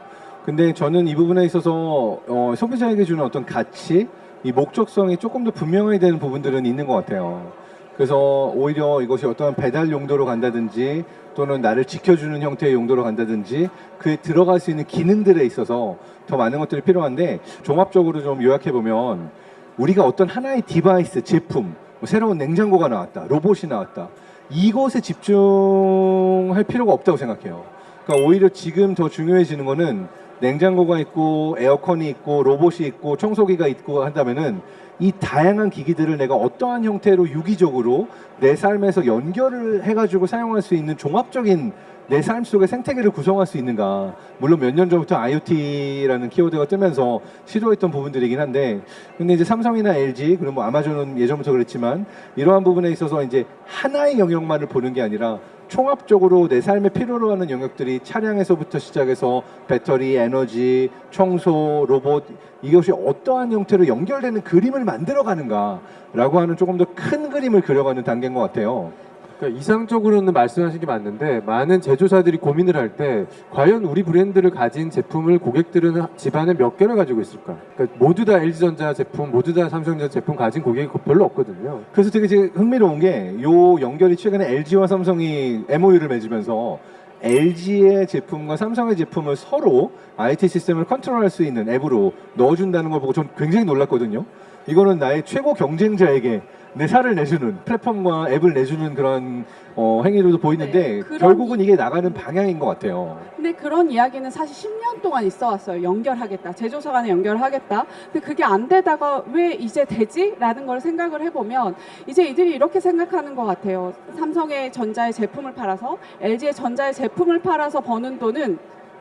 근데 저는 이 부분에 있어서 소비자에게 주는 어떤 가치 이 목적성이 조금 더 분명해야 되는 부분들은 있는 것 같아요. 그래서 오히려 이것이 어떤 배달 용도로 간다든지 또는 나를 지켜주는 형태의 용도로 간다든지 그에 들어갈 수 있는 기능들에 있어서 더 많은 것들이 필요한데, 종합적으로 좀 요약해보면 우리가 어떤 하나의 디바이스, 제품, 뭐 새로운 냉장고가 나왔다, 로봇이 나왔다, 이것에 집중할 필요가 없다고 생각해요. 그러니까 오히려 지금 더 중요해지는 거는 냉장고가 있고 에어컨이 있고 로봇이 있고 청소기가 있고 한다면은 이 다양한 기기들을 내가 어떠한 형태로 유기적으로 내 삶에서 연결을 해가지고 사용할 수 있는 종합적인 내 삶 속의 생태계를 구성할 수 있는가. 물론 몇 년 전부터 IoT라는 키워드가 뜨면서 시도했던 부분들이긴 한데, 근데 이제 삼성이나 LG 그리고 뭐 아마존은 예전부터 그랬지만 이러한 부분에 있어서 이제 하나의 영역만을 보는 게 아니라 총합적으로 내 삶에 필요로 하는 영역들이 차량에서부터 시작해서 배터리, 에너지, 청소, 로봇, 이것이 어떠한 형태로 연결되는 그림을 만들어 가는가라고 하는 조금 더 큰 그림을 그려가는 단계인 것 같아요. 그러니까 이상적으로는 말씀하신 게 맞는데, 많은 제조사들이 고민을 할 때 과연 우리 브랜드를 가진 제품을 고객들은 집안에 몇 개를 가지고 있을까? 그러니까 모두 다 LG전자 제품, 모두 다 삼성전자 제품 가진 고객이 별로 없거든요. 그래서 되게 지금 흥미로운 게 요 연결이 최근에 LG와 삼성이 MOU를 맺으면서 LG의 제품과 삼성의 제품을 서로 IT 시스템을 컨트롤할 수 있는 앱으로 넣어준다는 걸 보고 전 굉장히 놀랐거든요. 이거는 나의 최고 경쟁자에게 내 살을 내주는, 플랫폼과 앱을 내주는 그런 행위로도 보이는데, 네, 결국은 이게 나가는 방향인 것 같아요. 근데 그런 이야기는 사실 10년 동안 있어 왔어요. 연결하겠다. 제조사 간에 연결하겠다. 근데 그게 안 되다가 왜 이제 되지? 라는 걸 생각을 해보면 이제 이들이 이렇게 생각하는 것 같아요. 삼성의 전자의 제품을 팔아서 LG의 전자의 제품을 팔아서 버는 돈은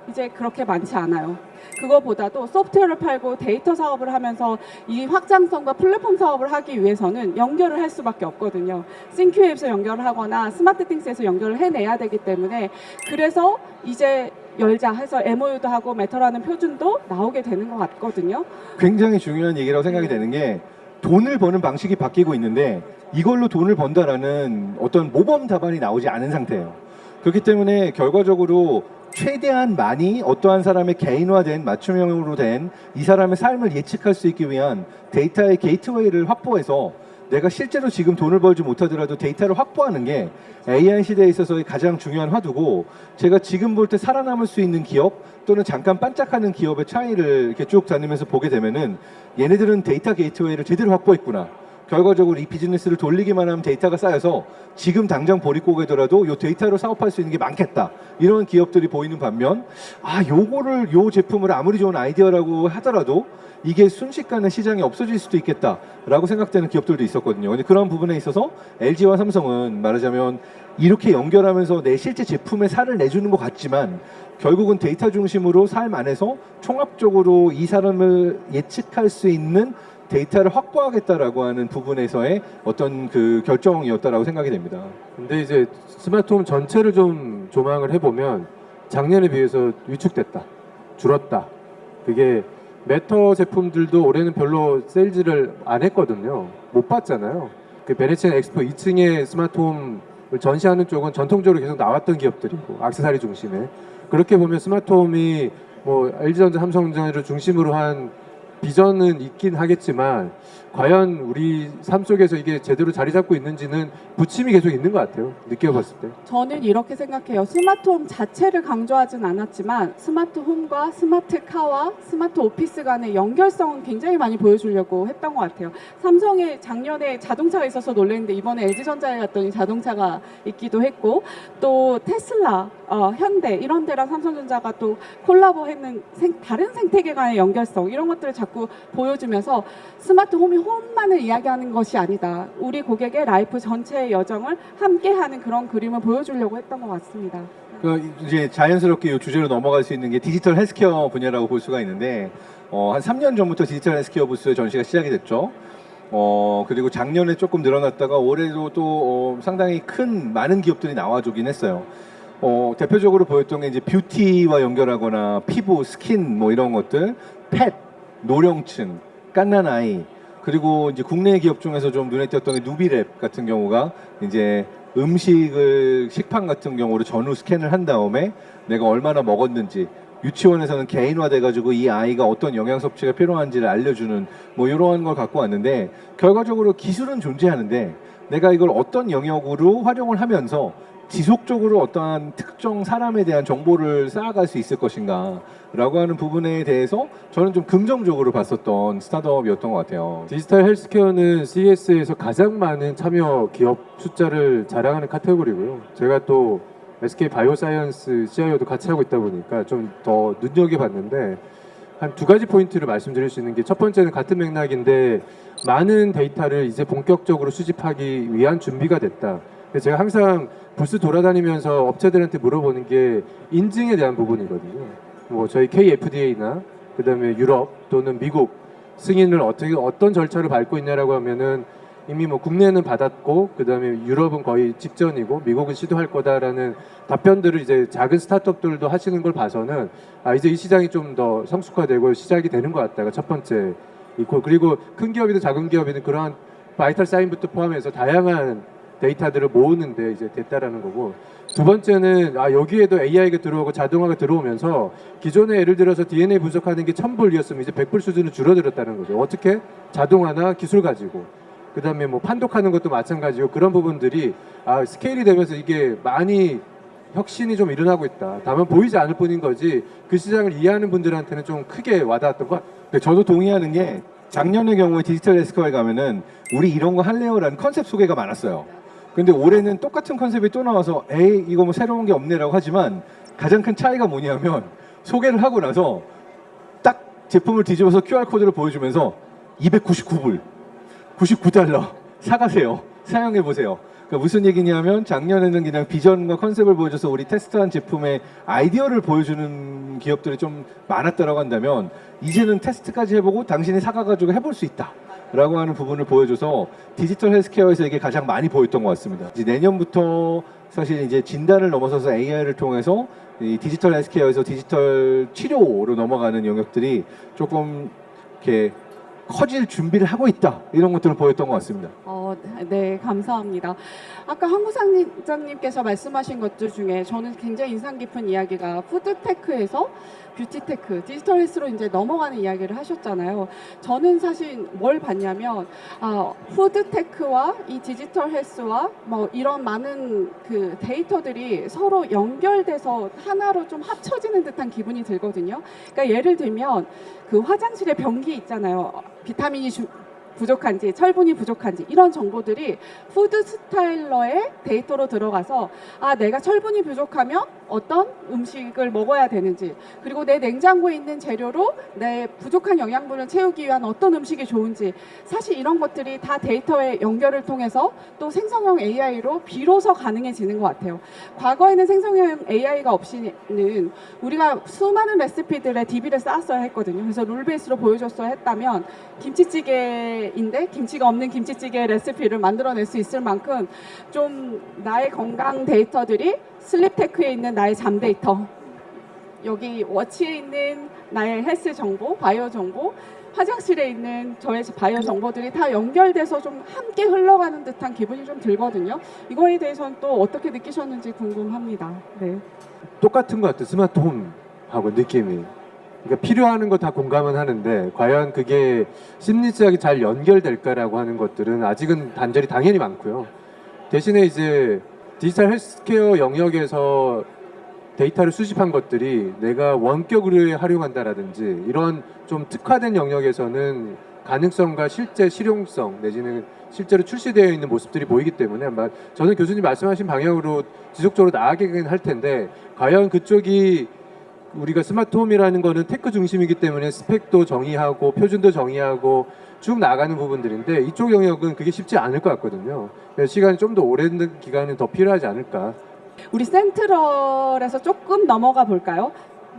이제 그렇게 많지 않아요. 그거보다도 소프트웨어를 팔고 데이터 사업을 하면서 이 확장성과 플랫폼 사업을 하기 위해서는 연결을 할 수밖에 없거든요. 싱큐앱에서 연결을 하거나 스마트띵스에서 연결을 해내야 되기 때문에, 그래서 이제 열자 해서 MOU도 하고 메터라는 표준도 나오게 되는 것 같거든요. 굉장히 중요한 얘기라고 생각이 되는 게, 돈을 버는 방식이 바뀌고 있는데 이걸로 돈을 번다라는 어떤 모범 답안이 나오지 않은 상태예요. 그렇기 때문에 결과적으로 최대한 많이 어떠한 사람의 개인화된 맞춤형으로 된 이 사람의 삶을 예측할 수 있기 위한 데이터의 게이트웨이를 확보해서 내가 실제로 지금 돈을 벌지 못하더라도 데이터를 확보하는 게 AI 시대에 있어서의 가장 중요한 화두고, 제가 지금 볼 때 살아남을 수 있는 기업 또는 잠깐 반짝하는 기업의 차이를 이렇게 쭉 다니면서 보게 되면은, 얘네들은 데이터 게이트웨이를 제대로 확보했구나. 결과적으로 이 비즈니스를 돌리기만 하면 데이터가 쌓여서 지금 당장 보릿고개더라도 이 데이터로 사업할 수 있는 게 많겠다, 이런 기업들이 보이는 반면, 요거를 요 제품을 아무리 좋은 아이디어라고 하더라도 이게 순식간에 시장이 없어질 수도 있겠다라고 생각되는 기업들도 있었거든요. 근데 그런 부분에 있어서 LG와 삼성은 말하자면 이렇게 연결하면서 내 실제 제품의 살을 내주는 것 같지만, 결국은 데이터 중심으로 삶 안에서 총합적으로 이 사람을 예측할 수 있는 데이터를 확보하겠다라고 하는 부분에서의 어떤 그 결정이었다라고 생각이 됩니다. 근데 이제 스마트홈 전체를 좀 조망을 해보면 작년에 비해서 위축됐다, 줄었다. 그게 메터 제품들도 올해는 별로 세일즈를 안 했거든요. 못 봤잖아요. 그 베네치안 엑스포 2층에 스마트홈을 전시하는 쪽은 전통적으로 계속 나왔던 기업들이고, 액세서리 중심에. 그렇게 보면 스마트홈이 뭐 LG전자, 삼성전자를 중심으로 한 비전은 있긴 하겠지만, 과연 우리 삶 속에서 이게 제대로 자리 잡고 있는지는 부침이 계속 있는 것 같아요. 느껴봤을 때. 저는 이렇게 생각해요. 스마트홈 자체를 강조하진 않았지만 스마트홈과 스마트카와 스마트 오피스 간의 연결성은 굉장히 많이 보여주려고 했던 것 같아요. 삼성에 작년에 자동차가 있어서 놀랐는데 이번에 LG전자에 갔더니 자동차가 있기도 했고, 또 테슬라, 현대 이런 데랑 삼성전자가 또 콜라보했는 다른 생태계 간의 연결성, 이런 것들을 자꾸 보여주면서 스마트홈이 홈만을 이야기하는 것이 아니다, 우리 고객의 라이프 전체의 여정을 함께하는 그런 그림을 보여주려고 했던 것 같습니다. 이제 자연스럽게 이 주제로 넘어갈 수 있는 게 디지털 헬스케어 분야라고 볼 수가 있는데, 한 3년 전부터 디지털 헬스케어 부스의 전시가 시작이 됐죠. 그리고 작년에 조금 늘어났다가 올해도 또 상당히 많은 기업들이 나와주긴 했어요. 대표적으로 보였던 게 이제 뷰티와 연결하거나 피부, 스킨 뭐 이런 것들, 펫, 노령층, 갓난 아이, 그리고 이제 국내 기업 중에서 좀 눈에 띄었던 게 누비랩 같은 경우가 이제 식판 같은 경우로 전후 스캔을 한 다음에 내가 얼마나 먹었는지, 유치원에서는 개인화돼가지고 이 아이가 어떤 영양 섭취가 필요한지를 알려주는 뭐 이러한 걸 갖고 왔는데, 결과적으로 기술은 존재하는데 내가 이걸 어떤 영역으로 활용을 하면서 지속적으로 어떠한 특정 사람에 대한 정보를 쌓아갈 수 있을 것인가 라고 하는 부분에 대해서 저는 좀 긍정적으로 봤었던 스타트업이었던 것 같아요. 디지털 헬스케어는 CES에서 가장 많은 참여 기업 숫자를 자랑하는 카테고리고요. 제가 또 SK 바이오사이언스 CIO도 같이 하고 있다 보니까 좀 더 눈여겨봤는데, 한 두 가지 포인트를 말씀드릴 수 있는 게, 첫 번째는 같은 맥락인데 많은 데이터를 이제 본격적으로 수집하기 위한 준비가 됐다. 그래서 제가 항상 부스 돌아다니면서 업체들한테 물어보는 게 인증에 대한 부분이거든요. 뭐 저희 KFDA나 그다음에 유럽 또는 미국 승인을 어떤 절차를 밟고 있냐라고 하면은 이미 뭐 국내는 받았고 그다음에 유럽은 거의 직전이고 미국은 시도할 거다라는 답변들을 이제 작은 스타트업들도 하시는 걸 봐서는 이제 이 시장이 좀 더 성숙화되고 시작이 되는 것 같다가 첫 번째 있고, 그리고 큰 기업이든 작은 기업이든 그러한 바이탈 사인부터 포함해서 다양한 데이터들을 모으는데 이제 됐다라는 거고, 두 번째는 여기에도 AI가 들어오고 자동화가 들어오면서 기존에 예를 들어서 DNA 분석하는 게 1000불이었으면 이제 100불 수준으로 줄어들었다는 거죠. 어떻게? 자동화나 기술 가지고. 그 다음에 뭐 판독하는 것도 마찬가지고, 그런 부분들이 스케일이 되면서 이게 많이 혁신이 좀 일어나고 있다. 다만 보이지 않을 뿐인 거지 그 시장을 이해하는 분들한테는 좀 크게 와닿았던 것 같아요. 저도 동의하는 게, 작년의 경우에 디지털 헬스케어에 가면은 우리 이런 거 할래요라는 컨셉 소개가 많았어요. 근데 올해는 똑같은 컨셉이 또 나와서 에이 이거 뭐 새로운 게 없네라고 하지만, 가장 큰 차이가 뭐냐면 소개를 하고 나서 딱 제품을 뒤집어서 QR코드를 보여주면서 299불 99달러 사가세요, 사용해보세요. 그러니까 무슨 얘기냐면, 작년에는 그냥 비전과 컨셉을 보여줘서 우리 테스트한 제품의 아이디어를 보여주는 기업들이 좀 많았다라고 한다면, 이제는 테스트까지 해보고 당신이 사가가지고 해볼 수 있다 라고 하는 부분을 보여줘서 디지털 헬스케어에서 이게 가장 많이 보였던 것 같습니다. 이제 내년부터 사실 이제 진단을 넘어서서 AI를 통해서 이 디지털 헬스케어에서 디지털 치료로 넘어가는 영역들이 조금 이렇게 커질 준비를 하고 있다, 이런 것들을 보였던 것 같습니다. 네, 감사합니다. 아까 황부장님께서 말씀하신 것들 중에 저는 굉장히 인상 깊은 이야기가 푸드테크에서 뷰티테크, 디지털 헬스로 이제 넘어가는 이야기를 하셨잖아요. 저는 사실 뭘 봤냐면, 푸드테크와 이 디지털 헬스와 뭐 이런 많은 그 데이터들이 서로 연결돼서 하나로 좀 합쳐지는 듯한 기분이 들거든요. 그러니까 예를 들면 그 화장실에 변기 있잖아요. 비타민이 부족한지 철분이 부족한지 이런 정보들이 푸드 스타일러의 데이터로 들어가서 내가 철분이 부족하면 어떤 음식을 먹어야 되는지, 그리고 내 냉장고에 있는 재료로 내 부족한 영양분을 채우기 위한 어떤 음식이 좋은지, 사실 이런 것들이 다 데이터의 연결을 통해서 또 생성형 AI로 비로소 가능해지는 것 같아요. 과거에는 생성형 AI가 없이는 우리가 수많은 레시피들의 DB를 쌓았어야 했거든요. 그래서 룰베이스로 보여줬어야 했다면 김치찌개인데 김치가 없는 김치찌개 레시피를 만들어낼 수 있을 만큼 좀 나의 건강 데이터들이 슬립테크에 있는 나의 잠 데이터, 여기 워치에 있는 나의 헬스 정보, 바이오 정보, 화장실에 있는 저의 바이오 정보들이 다 연결돼서 좀 함께 흘러가는 듯한 기분이 좀 들거든요. 이거에 대해서는 또 어떻게 느끼셨는지 궁금합니다. 네. 똑같은 것 같아요. 스마트홈하고 느낌이. 그러니까 필요한 거 다 공감은 하는데 과연 그게 심리학이 잘 연결될까라고 하는 것들은 아직은 단절이 당연히 많고요. 대신에 이제 디지털 헬스케어 영역에서 데이터를 수집한 것들이 내가 원격으로 활용한다라든지 이런 좀 특화된 영역에서는 가능성과 실제 실용성 내지는 실제로 출시되어 있는 모습들이 보이기 때문에 아마 저는 교수님 말씀하신 방향으로 지속적으로 나아가긴 할 텐데, 과연 그쪽이 우리가 스마트홈이라는 거는 테크 중심이기 때문에 스펙도 정의하고 표준도 정의하고 쭉 나가는 부분들인데, 이쪽 영역은 그게 쉽지 않을 것 같거든요. 그래서 시간이 좀 더 오랜 기간은 더 필요하지 않을까. 우리 센트럴에서 조금 넘어가 볼까요?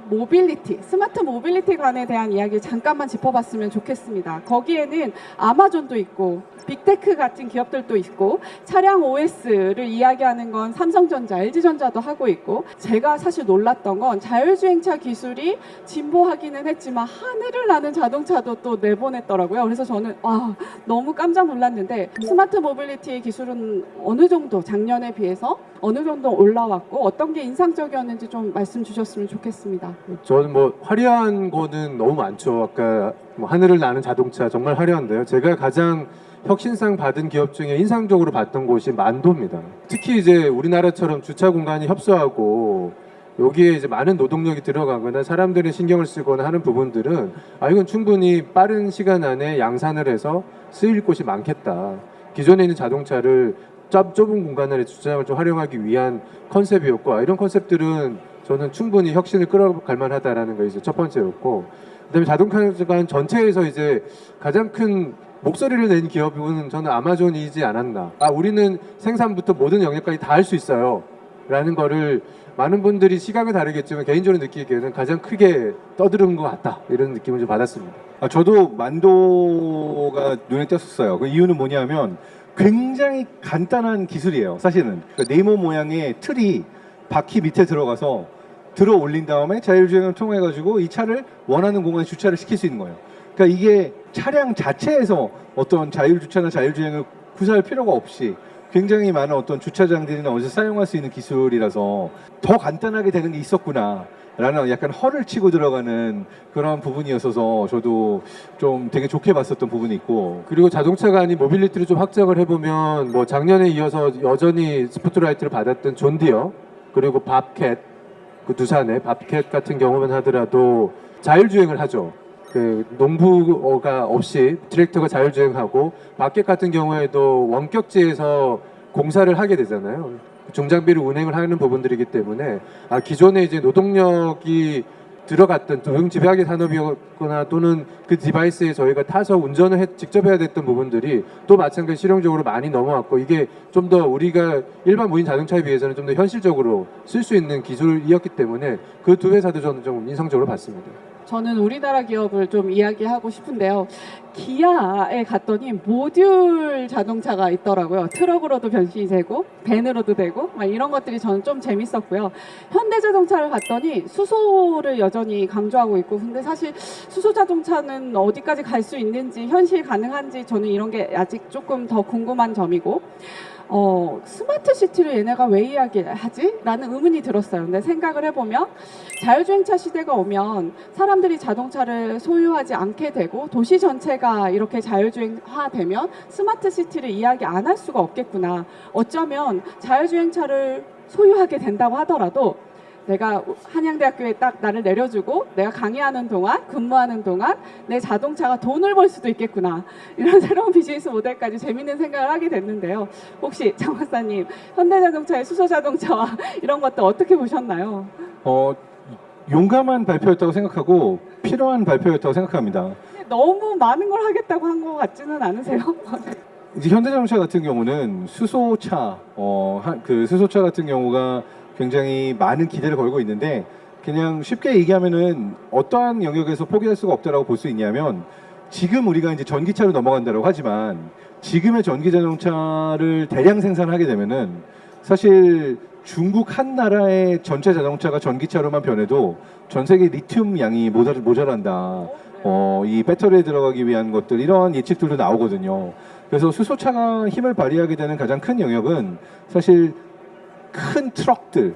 모빌리티, 스마트 모빌리티관에 대한 이야기 잠깐만 짚어봤으면 좋겠습니다. 거기에는 아마존도 있고 빅테크 같은 기업들도 있고 차량 OS를 이야기하는 건 삼성전자, LG전자도 하고 있고, 제가 사실 놀랐던 건 자율주행차 기술이 진보하기는 했지만 하늘을 나는 자동차도 또 내보냈더라고요. 그래서 저는 너무 깜짝 놀랐는데, 스마트 모빌리티의 기술은 어느 정도 작년에 비해서 어느 정도 올라왔고 어떤 게 인상적이었는지 좀 말씀 주셨으면 좋겠습니다. 저는 뭐 화려한 거는 너무 많죠. 아까 뭐 하늘을 나는 자동차 정말 화려한데요. 제가 가장 혁신상 받은 기업 중에 인상적으로 봤던 곳이 만도입니다. 특히 이제 우리나라처럼 주차 공간이 협소하고 여기에 이제 많은 노동력이 들어가거나 사람들이 신경을 쓰거나 하는 부분들은 이건 충분히 빠른 시간 안에 양산을 해서 쓰일 곳이 많겠다. 기존에 있는 자동차를 좁은 공간 안에 주차장을 좀 활용하기 위한 컨셉이었고 이런 컨셉들은 저는 충분히 혁신을 끌어갈 만하다라는 것이 첫 번째였고, 그다음에 자동차 전체에서 이제 가장 큰 목소리를 낸 기업은 저는 아마존이지 않았나. 우리는 생산부터 모든 영역까지 다 할 수 있어요. 라는 거를 많은 분들이 시각은 다르겠지만 개인적으로 느끼기에는 가장 크게 떠드는 것 같다. 이런 느낌을 좀 받았습니다. 저도 만도가 눈에 띄었어요. 그 이유는 뭐냐면 굉장히 간단한 기술이에요. 사실은 네모 모양의 틀이 바퀴 밑에 들어가서 들어 올린 다음에 자율주행을 통해 가지고 이 차를 원하는 공간에 주차를 시킬 수 있는 거예요. 그러니까 이게 차량 자체에서 어떤 자율주차나 자율주행을 구사할 필요가 없이 굉장히 많은 어떤 주차장들이나 어디서 사용할 수 있는 기술이라서 더 간단하게 되는 게 있었구나 라는 약간 허를 치고 들어가는 그런 부분이었어서 저도 좀 되게 좋게 봤었던 부분이 있고, 그리고 자동차가 아닌 모빌리티를 좀 확장을 해보면 뭐 작년에 이어서 여전히 스포트라이트를 받았던 존디어, 그리고 밥캣, 그 두산의 밥캣 같은 경우만 하더라도 자율주행을 하죠. 그 농부가 없이 트랙터가 자율주행하고, 밥캣 같은 경우에도 원격지에서 공사를 하게 되잖아요. 중장비를 운행을 하는 부분들이기 때문에 기존에 이제 노동력이 들어갔던 노동집약의 산업이었거나 또는 그 디바이스에 저희가 타서 운전을 직접 해야 됐던 부분들이 또 마찬가지 실용적으로 많이 넘어왔고, 이게 좀 더 우리가 일반 무인 자동차에 비해서는 좀 더 현실적으로 쓸 수 있는 기술이었기 때문에 그 두 회사도 저는 좀 인상적으로 봤습니다. 저는 우리나라 기업을 좀 이야기하고 싶은데요. 기아에 갔더니 모듈 자동차가 있더라고요. 트럭으로도 변신이 되고 밴으로도 되고 막 이런 것들이 저는 좀 재밌었고요. 현대자동차를 갔더니 수소를 여전히 강조하고 있고, 근데 사실 수소 자동차는 어디까지 갈 수 있는지 현실 가능한지 저는 이런 게 아직 조금 더 궁금한 점이고, 스마트 시티를 얘네가 왜 이야기하지? 라는 의문이 들었어요. 근데 생각을 해보면 자율주행차 시대가 오면 사람들이 자동차를 소유하지 않게 되고 도시 전체가 이렇게 자율주행화되면 스마트 시티를 이야기 안 할 수가 없겠구나. 어쩌면 자율주행차를 소유하게 된다고 하더라도 내가 한양대학교에 딱 나를 내려주고 내가 강의하는 동안, 근무하는 동안 내 자동차가 돈을 벌 수도 있겠구나. 이런 새로운 비즈니스 모델까지 재밌는 생각을 하게 됐는데요. 혹시 장 박사님, 현대자동차의 수소자동차와 이런 것들 어떻게 보셨나요? 용감한 발표였다고 생각하고 필요한 발표였다고 생각합니다. 너무 많은 걸 하겠다고 한 것 같지는 않으세요? 이제 현대자동차 같은 경우는 수소차, 그 수소차 같은 경우가 굉장히 많은 기대를 걸고 있는데, 그냥 쉽게 얘기하면은 어떠한 영역에서 포기할 수가 없다라고 볼 수 있냐면, 지금 우리가 이제 전기차로 넘어간다고 하지만 지금의 전기 자동차를 대량 생산하게 되면은 사실 중국 한 나라의 전체 자동차가 전기차로만 변해도 전 세계 리튬 양이 모자란다. 이 배터리에 들어가기 위한 것들, 이러한 예측들도 나오거든요. 그래서 수소차가 힘을 발휘하게 되는 가장 큰 영역은 사실 큰 트럭들,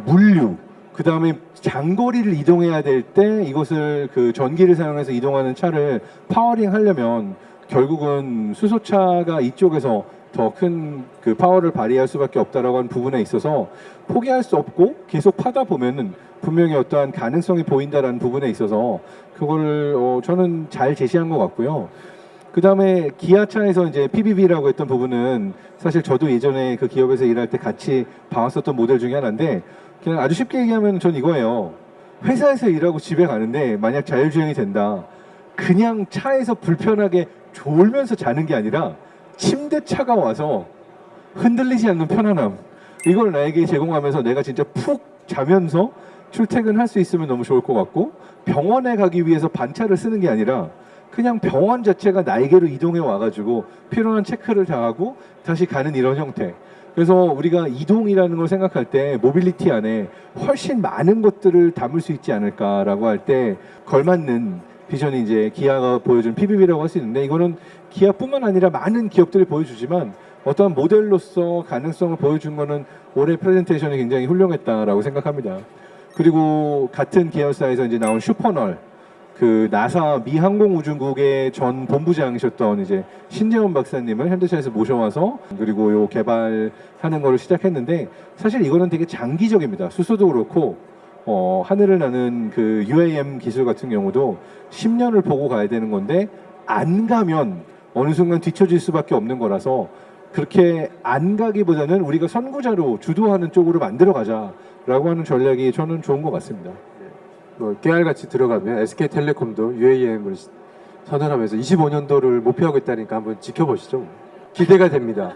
물류, 그 다음에 장거리를 이동해야 될 때 이것을 그 전기를 사용해서 이동하는 차를 파워링 하려면 결국은 수소차가 이쪽에서 더 큰 그 파워를 발휘할 수밖에 없다라고 하는 부분에 있어서 포기할 수 없고 계속 파다 보면은 분명히 어떠한 가능성이 보인다라는 부분에 있어서 그거를 저는 잘 제시한 것 같고요. 그 다음에 기아차에서 이제 PBV라고 했던 부분은 사실 저도 예전에 그 기업에서 일할 때 같이 봐왔었던 모델 중에 하나인데, 그냥 아주 쉽게 얘기하면 전 이거예요. 회사에서 일하고 집에 가는데 만약 자율주행이 된다. 그냥 차에서 불편하게 졸면서 자는 게 아니라 침대차가 와서 흔들리지 않는 편안함, 이걸 나에게 제공하면서 내가 진짜 푹 자면서 출퇴근할 수 있으면 너무 좋을 것 같고, 병원에 가기 위해서 반차를 쓰는 게 아니라 그냥 병원 자체가 날개로 이동해 와가지고 필요한 체크를 다 하고 다시 가는 이런 형태. 그래서 우리가 이동이라는 걸 생각할 때 모빌리티 안에 훨씬 많은 것들을 담을 수 있지 않을까라고 할 때 걸맞는 비전이 이제 기아가 보여준 PBV라고 할 수 있는데, 이거는 기아뿐만 아니라 많은 기업들이 보여주지만 어떠한 모델로서 가능성을 보여준 거는 올해 프레젠테이션이 굉장히 훌륭했다라고 생각합니다. 그리고 같은 계열사에서 이제 나온 슈퍼널, 그 나사 미 항공우주국의 전 본부장이셨던 이제 신재원 박사님을 현대차에서 모셔와서 그리고 요 개발하는 거를 시작했는데, 사실 이거는 되게 장기적입니다. 수소도 그렇고 하늘을 나는 그 UAM 기술 같은 경우도 10년을 보고 가야 되는 건데, 안 가면 어느 순간 뒤처질 수밖에 없는 거라서 그렇게 안 가기보다는 우리가 선구자로 주도하는 쪽으로 만들어 가자라고 하는 전략이 저는 좋은 것 같습니다. 뭐 깨알같이 들어가면 SK텔레콤도 UAM을 선언하면서 25년도를 목표하고 있다니까 한번 지켜보시죠. 기대가 됩니다.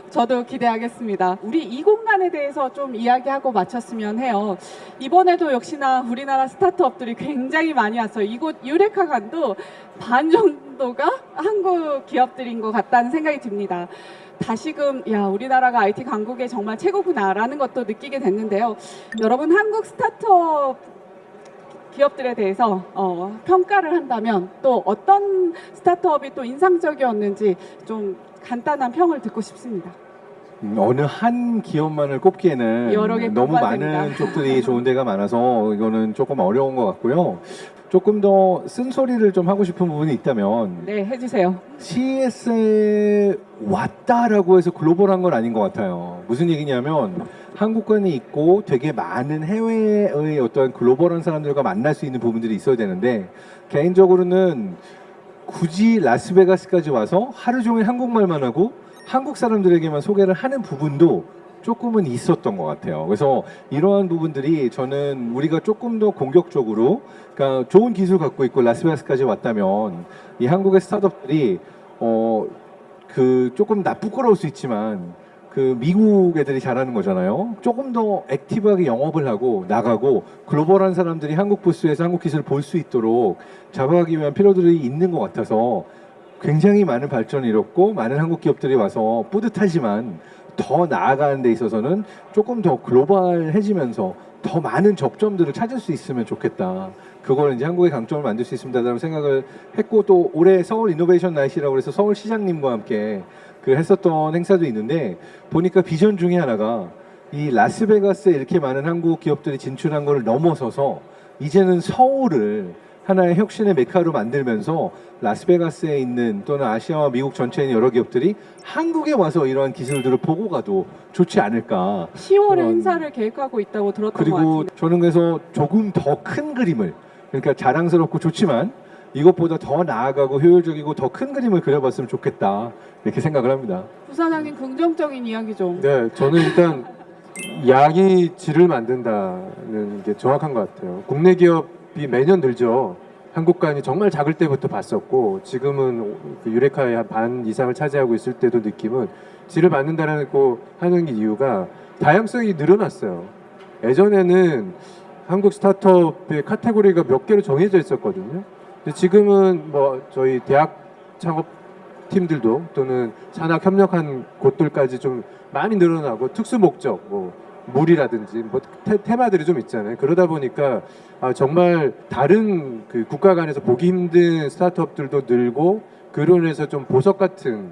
저도 기대하겠습니다. 우리 이 공간에 대해서 좀 이야기하고 마쳤으면 해요. 이번에도 역시나 우리나라 스타트업들이 굉장히 많이 왔어요. 이곳 유레카관도 반 정도가 한국 기업들인 것 같다는 생각이 듭니다. 다시금 우리나라가 IT 강국의 정말 최고구나라는 것도 느끼게 됐는데요. 여러분, 한국 스타트업 기업들에 대해서 평가를 한다면 또 어떤 스타트업이 또 인상적이었는지 좀 간단한 평을 듣고 싶습니다. 어느 한 기업만을 꼽기에는 여러 개 너무 꼽아야 많은 됩니다. 쪽들이 좋은 데가 많아서 이거는 조금 어려운 것 같고요. 조금 더 쓴소리를 좀 하고 싶은 부분이 있다면, 네, 해주세요. CES에 왔다라고 해서 글로벌한 건 아닌 것 같아요. 무슨 얘기냐면 한국관이 있고 되게 많은 해외의 어떤 글로벌한 사람들과 만날 수 있는 부분들이 있어야 되는데, 개인적으로는 굳이 라스베가스까지 와서 하루 종일 한국말만 하고 한국 사람들에게만 소개를 하는 부분도 조금은 있었던 것 같아요. 그래서 이러한 부분들이 저는 우리가 조금 더 공격적으로, 그러니까 좋은 기술 갖고 있고 라스베가스까지 왔다면 이 한국의 스타트업들이 그 조금 부끄러울 수 있지만 그 미국 애들이 잘하는 거잖아요. 조금 더 액티브하게 영업을 하고 나가고 글로벌한 사람들이 한국 부스에서 한국 기술을 볼 수 있도록 잡아가기 위한 필요들이 있는 것 같아서 굉장히 많은 발전을 이뤘고, 많은 한국 기업들이 와서 뿌듯하지만 더 나아가는 데 있어서는 조금 더 글로벌해지면서 더 많은 접점들을 찾을 수 있으면 좋겠다. 그걸 이제 한국의 강점을 만들 수 있습니다라는 생각을 했고, 또 올해 서울 이노베이션 나이트라고 해서 서울시장님과 함께 그 했었던 행사도 있는데, 보니까 비전 중에 하나가 이 라스베가스에 이렇게 많은 한국 기업들이 진출한 거를 넘어서서 이제는 서울을 하나의 혁신의 메카로 만들면서 라스베가스에 있는 또는 아시아와 미국 전체에 있는 여러 기업들이 한국에 와서 이러한 기술들을 보고 가도 좋지 않을까. 10월에 그런- 행사를 계획하고 있다고 들었던 것 그리고 같은데. 저는 그래서 조금 더 큰 그림을, 그러니까 자랑스럽고 좋지만 이것보다 더 나아가고 효율적이고 더 큰 그림을 그려봤으면 좋겠다, 이렇게 생각을 합니다. 부사장님, 긍정적인 이야기 좀. 네, 저는 일단 약이 질을 만든다는 게 정확한 것 같아요. 국내 기업이 매년 늘죠. 한국관이 정말 작을 때부터 봤었고, 지금은 그 유레카의 한 반 이상을 차지하고 있을 때도 느낌은 질을 만든다는 거 하는 이유가 다양성이 늘어났어요. 예전에는 한국 스타트업의 카테고리가 몇 개로 정해져 있었거든요. 근데 지금은 뭐 저희 대학 창업 팀들도 또는 산학 협력한 곳들까지 좀 많이 늘어나고, 특수 목적, 뭐 물이라든지 뭐 테마들이 좀 있잖아요. 그러다 보니까 정말 다른 그 국가 간에서 보기 힘든 스타트업들도 늘고, 그로 인해서 좀 보석 같은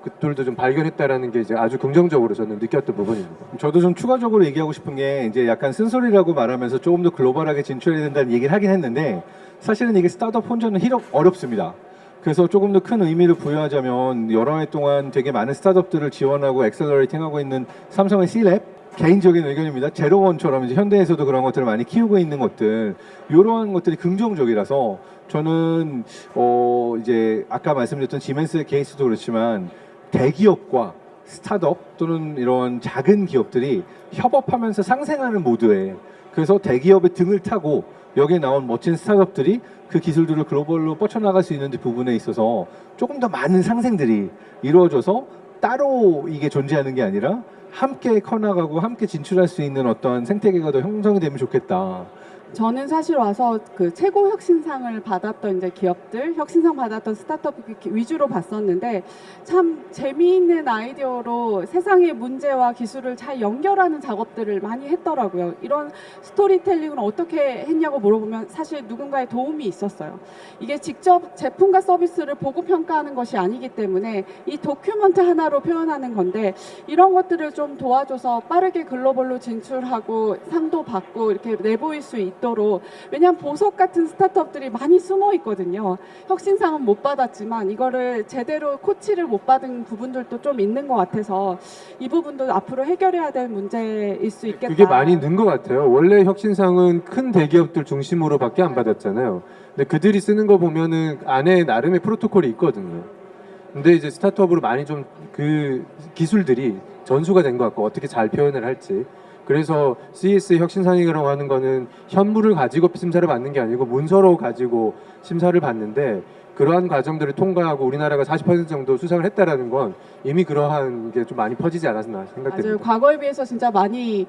것들도 좀 발견했다라는 게 이제 아주 긍정적으로 저는 느꼈던 부분입니다. 저도 좀 추가적으로 얘기하고 싶은 게, 이제 약간 쓴소리라고 말하면서 조금 더 글로벌하게 진출해야 된다는 얘기를 하긴 했는데, 사실은 이게 스타트업 혼자는 어렵습니다. 그래서 조금 더 큰 의미를 부여하자면, 여러 해 동안 되게 많은 스타트업들을 지원하고 엑셀러레이팅하고 있는 삼성의 C랩, 개인적인 의견입니다. 제로원처럼 이제 현대에서도 그런 것들을 많이 키우고 있는 것들, 이러한 것들이 긍정적이라서 저는 이제 아까 말씀드렸던 지멘스의 케이스도 그렇지만 대기업과 스타트업 또는 이런 작은 기업들이 협업하면서 상생하는 모드에, 그래서 대기업의 등을 타고 여기에 나온 멋진 스타트업들이 그 기술들을 글로벌로 뻗쳐나갈 수 있는 부분에 있어서 조금 더 많은 상생들이 이루어져서 따로 이게 존재하는 게 아니라 함께 커나가고 함께 진출할 수 있는 어떤 생태계가 더 형성이 되면 좋겠다. 저는 사실 와서 그 최고 혁신상을 받았던 이제 기업들, 혁신상 받았던 스타트업 위주로 봤었는데 참 재미있는 아이디어로 세상의 문제와 기술을 잘 연결하는 작업들을 많이 했더라고요. 이런 스토리텔링을 어떻게 했냐고 물어보면 사실 누군가의 도움이 있었어요. 이게 직접 제품과 서비스를 보고 평가하는 것이 아니기 때문에 이 도큐먼트 하나로 표현하는 건데 이런 것들을 좀 도와줘서 빠르게 글로벌로 진출하고 상도 받고 이렇게 내보일 수 있도록, 왜냐하면 보석 같은 스타트업들이 많이 숨어 있거든요. 혁신상은 못 받았지만 이거를 제대로 코치를 못 받은 부분들도 좀 있는 것 같아서 이 부분도 앞으로 해결해야 될 문제일 수 있겠다. 그게 많이 는 것 같아요. 원래 혁신상은 큰 대기업들 중심으로밖에 안 받았잖아요. 근데 그들이 쓰는 거 보면은 안에 나름의 프로토콜이 있거든요. 근데 이제 스타트업으로 많이 좀 그 기술들이 전수가 된 것 같고 어떻게 잘 표현을 할지. 그래서 CES 혁신상이라고 하는 거는 현물을 가지고 심사를 받는 게 아니고 문서로 가지고 심사를 받는데, 그러한 과정들을 통과하고 우리나라가 40% 정도 수상을 했다라는 건 이미 그러한 게 좀 많이 퍼지지 않았나 생각됩니다. 맞아요. 과거에 비해서 진짜 많이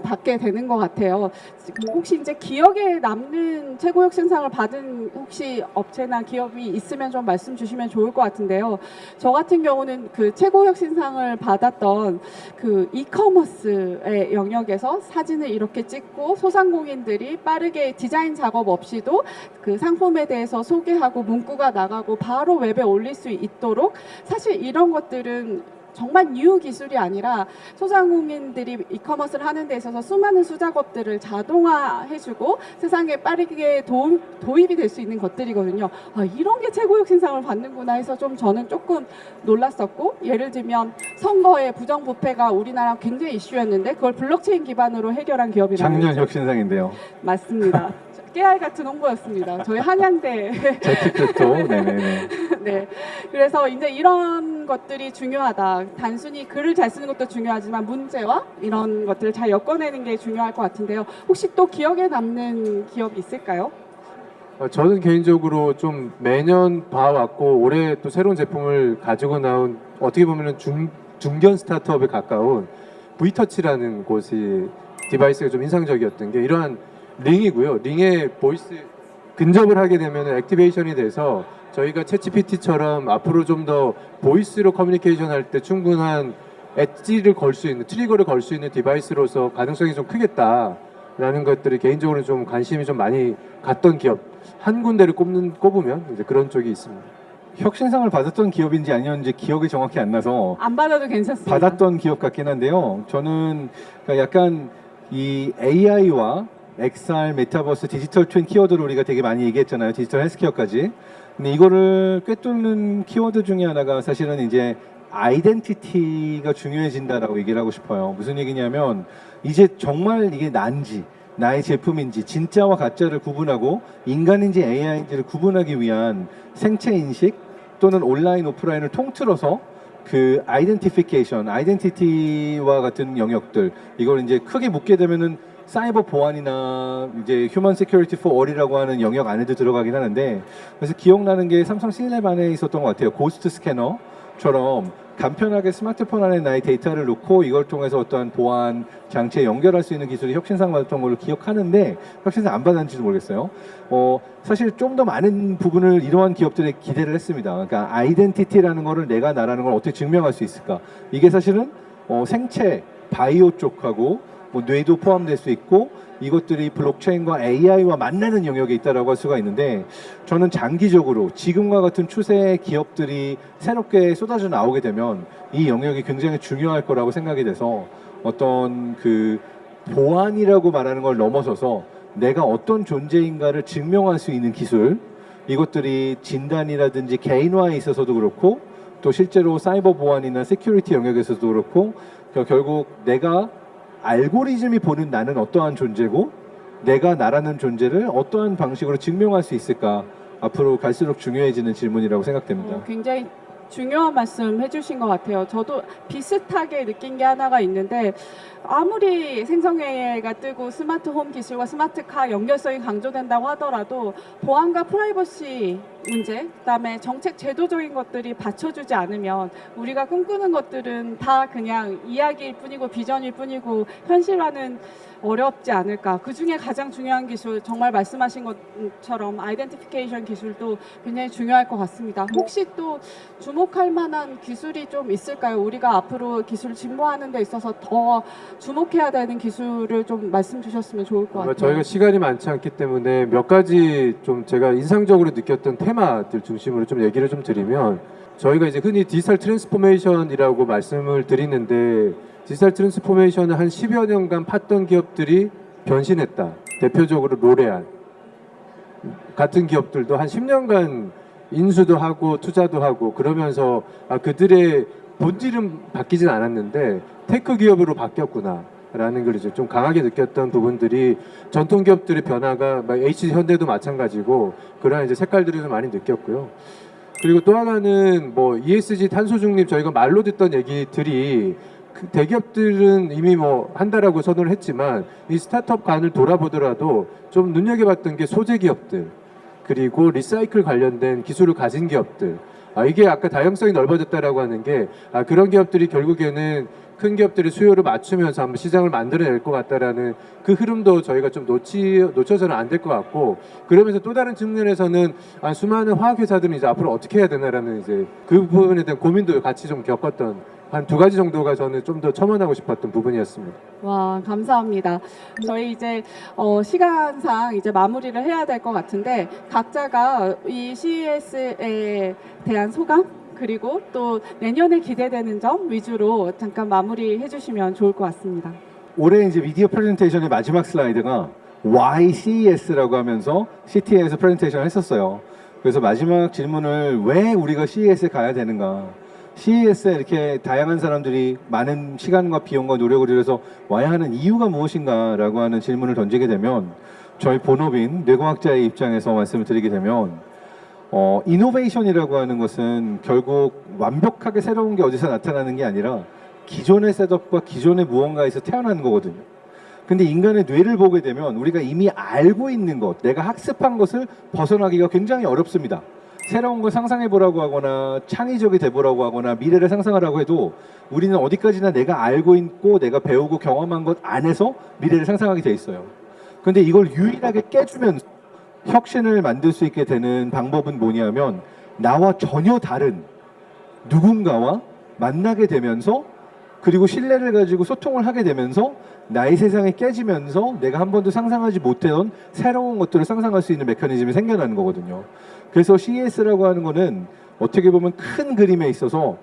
받게 되는 것 같아요. 혹시 이제 기억에 남는 최고 혁신상을 받은 혹시 업체나 기업이 있으면 좀 말씀 주시면 좋을 것 같은데요. 저 같은 경우는 그 최고 혁신상을 받았던 그 이커머스의 영역에서 사진을 이렇게 찍고 소상공인들이 빠르게 디자인 작업 없이도 그 상품에 대해서 소개하고 문구가 나가고 바로 웹에 올릴 수 있도록, 사실 이런 것들은 정말 뉴 기술이 아니라 소상공인들이 이커머스를 하는 데 있어서 수많은 수작업들을 자동화해주고 세상에 빠르게 도입이 될 수 있는 것들이거든요. 아, 이런 게 최고 혁신상을 받는구나 해서 좀 저는 조금 놀랐었고, 예를 들면 선거의 부정부패가 우리나라 굉장히 이슈였는데 그걸 블록체인 기반으로 해결한 기업이라는 작년 거죠. 혁신상인데요. 맞습니다. 깨알 같은 홍보였습니다. 저희 한양대. 제 팁도 네네네. 네. 그래서 이제 이런 것들이 중요하다. 단순히 글을 잘 쓰는 것도 중요하지만 문제와 이런 것들을 잘 엮어내는 게 중요할 것 같은데요. 혹시 또 기억에 남는 기업이 있을까요? 저는 개인적으로 좀 매년 봐왔고 올해 또 새로운 제품을 가지고 나온, 어떻게 보면 중견 스타트업에 가까운 V터치라는 곳이 디바이스가 좀 인상적이었던 게, 이러한 링이고요. 링에 보이스 근접을 하게 되면 액티베이션이 돼서 저희가 챗GPT처럼 앞으로 좀 더 보이스로 커뮤니케이션 할 때 충분한 엣지를 걸 수 있는, 트리거를 걸 수 있는 디바이스로서 가능성이 좀 크겠다라는 것들이 개인적으로 좀 관심이 좀 많이 갔던 기업 한 군데를 꼽으면 이제 그런 쪽이 있습니다. 혁신상을 받았던 기업인지 아니었는지 기억이 정확히 안 나서 안 받아도 괜찮습니다. 받았던 기업 같긴 한데요. 저는 그러니까 약간 이 AI와 XR, 메타버스, 디지털 트윈 키워드를 우리가 되게 많이 얘기했잖아요. 디지털 헬스케어까지. 근데 이거를 꿰뚫는 키워드 중에 하나가 사실은 이제 아이덴티티가 중요해진다라고 얘기를 하고 싶어요. 무슨 얘기냐면 이제 정말 이게 난지 나의 제품인지 진짜와 가짜를 구분하고 인간인지 AI인지를 구분하기 위한 생체 인식 또는 온라인 오프라인을 통틀어서 그 아이덴티피케이션, 아이덴티티와 같은 영역들, 이걸 이제 크게 묶게 되면은 사이버 보안이나 이제 휴먼 세큐리티 포 올이라고 하는 영역 안에도 들어가긴 하는데, 그래서 기억나는 게 삼성 시랩 안에 있었던 것 같아요. 고스트 스캐너처럼 간편하게 스마트폰 안에 나의 데이터를 놓고 이걸 통해서 어떠한 보안 장치에 연결할 수 있는 기술이 혁신상 받았던 걸로 기억하는데, 혁신상 안 받았는지도 모르겠어요. 사실 좀 더 많은 부분을 이러한 기업들에 기대를 했습니다. 그러니까 아이덴티티라는 거를 내가 나라는 걸 어떻게 증명할 수 있을까? 이게 사실은 생체, 바이오 쪽하고 뭐 뇌도 포함될 수 있고 이것들이 블록체인과 AI와 만나는 영역에 있다라고 할 수가 있는데, 저는 장기적으로 지금과 같은 추세의 기업들이 새롭게 쏟아져 나오게 되면 이 영역이 굉장히 중요할 거라고 생각이 돼서, 어떤 그 보안이라고 말하는 걸 넘어서서 내가 어떤 존재인가를 증명할 수 있는 기술, 이것들이 진단이라든지 개인화에 있어서도 그렇고 또 실제로 사이버 보안이나 세큐리티 영역에서도 그렇고, 결국 내가 알고리즘이 보는 나는 어떠한 존재고 내가 나라는 존재를 어떠한 방식으로 증명할 수 있을까, 앞으로 갈수록 중요해지는 질문이라고 생각됩니다. 굉장히 중요한 말씀 해주신 것 같아요. 저도 비슷하게 느낀 게 하나가 있는데, 아무리 생성AI가 뜨고 스마트 홈 기술과 스마트카 연결성이 강조된다고 하더라도 보안과 프라이버시 문제, 그다음에 정책 제도적인 것들이 받쳐주지 않으면 우리가 꿈꾸는 것들은 다 그냥 이야기일 뿐이고 비전일 뿐이고 현실화는 어렵지 않을까. 그 중에 가장 중요한 기술, 정말 말씀하신 것처럼 아이덴티피케이션 기술도 굉장히 중요할 것 같습니다. 혹시 또 주목할 만한 기술이 좀 있을까요? 우리가 앞으로 기술 진보하는 데 있어서 더 주목해야 되는 기술을 좀 말씀 주셨으면 좋을 것 같아요. 저희가 시간이 많지 않기 때문에 몇 가지 좀 제가 인상적으로 느꼈던 테마들 중심으로 좀 얘기를 좀 드리면, 저희가 이제 흔히 디지털 트랜스포메이션이라고 말씀을 드리는데, 디지털 트랜스포메이션을 한 10여 년간 팠던 기업들이 변신했다. 대표적으로 로레알 같은 기업들도 한 10년간 인수도 하고 투자도 하고 그러면서 그들의 본질은 바뀌진 않았는데 테크 기업으로 바뀌었구나 라는 걸 이제 좀 강하게 느꼈던 부분들이, 전통 기업들의 변화가 HC 현대도 마찬가지고 그런 이제 색깔들을 좀 많이 느꼈고요. 그리고 또 하나는 뭐 ESG 탄소 중립, 저희가 말로 듣던 얘기들이 대기업들은 이미 뭐 한다라고 선언을 했지만, 이 스타트업 간을 돌아보더라도 좀 눈여겨봤던 게 소재 기업들, 그리고 리사이클 관련된 기술을 가진 기업들. 이게 아까 다양성이 넓어졌다라고 하는 게, 그런 기업들이 결국에는 큰 기업들의 수요를 맞추면서 한번 시장을 만들어낼 것 같다라는 그 흐름도 저희가 좀 놓쳐서는 안 될 것 같고, 그러면서 또 다른 측면에서는 수많은 화학회사들은 이제 앞으로 어떻게 해야 되나라는 이제 그 부분에 대한 고민도 같이 좀 겪었던 한 두 가지 정도가 저는 좀 더 첨언하고 싶었던 부분이었습니다. 와, 감사합니다. 저희 이제 시간상 이제 마무리를 해야 될 것 같은데, 각자가 이 CES에 대한 소감, 그리고 또 내년에 기대되는 점 위주로 잠깐 마무리해 주시면 좋을 것 같습니다. 올해 이제 미디어 프레젠테이션의 마지막 슬라이드가 Why CES라고 하면서 CTA에서 프레젠테이션을 했었어요. 그래서 마지막 질문을, 왜 우리가 CES에 가야 되는가? CES에 이렇게 다양한 사람들이 많은 시간과 비용과 노력을 들여서 와야 하는 이유가 무엇인가 라고 하는 질문을 던지게 되면, 저희 본업인 뇌과학자의 입장에서 말씀을 드리게 되면, 이노베이션이라고 하는 것은 결국 완벽하게 새로운 게 어디서 나타나는 게 아니라 기존의 셋업과 기존의 무언가에서 태어나는 거거든요. 근데 인간의 뇌를 보게 되면 우리가 이미 알고 있는 것, 내가 학습한 것을 벗어나기가 굉장히 어렵습니다. 새로운 걸 상상해 보라고 하거나 창의적이 돼 보라고 하거나 미래를 상상하라고 해도 우리는 어디까지나 내가 알고 있고 내가 배우고 경험한 것 안에서 미래를 상상하게 돼 있어요. 근데 이걸 유일하게 깨주면서 혁신을 만들 수 있게 되는 방법은 뭐냐면, 나와 전혀 다른 누군가와 만나게 되면서, 그리고 신뢰를 가지고 소통을 하게 되면서 나의 세상이 깨지면서 내가 한 번도 상상하지 못했던 새로운 것들을 상상할 수 있는 메커니즘이 생겨나는 거거든요. 그래서 CES라고 하는 거는 어떻게 보면 큰 그림에 있어서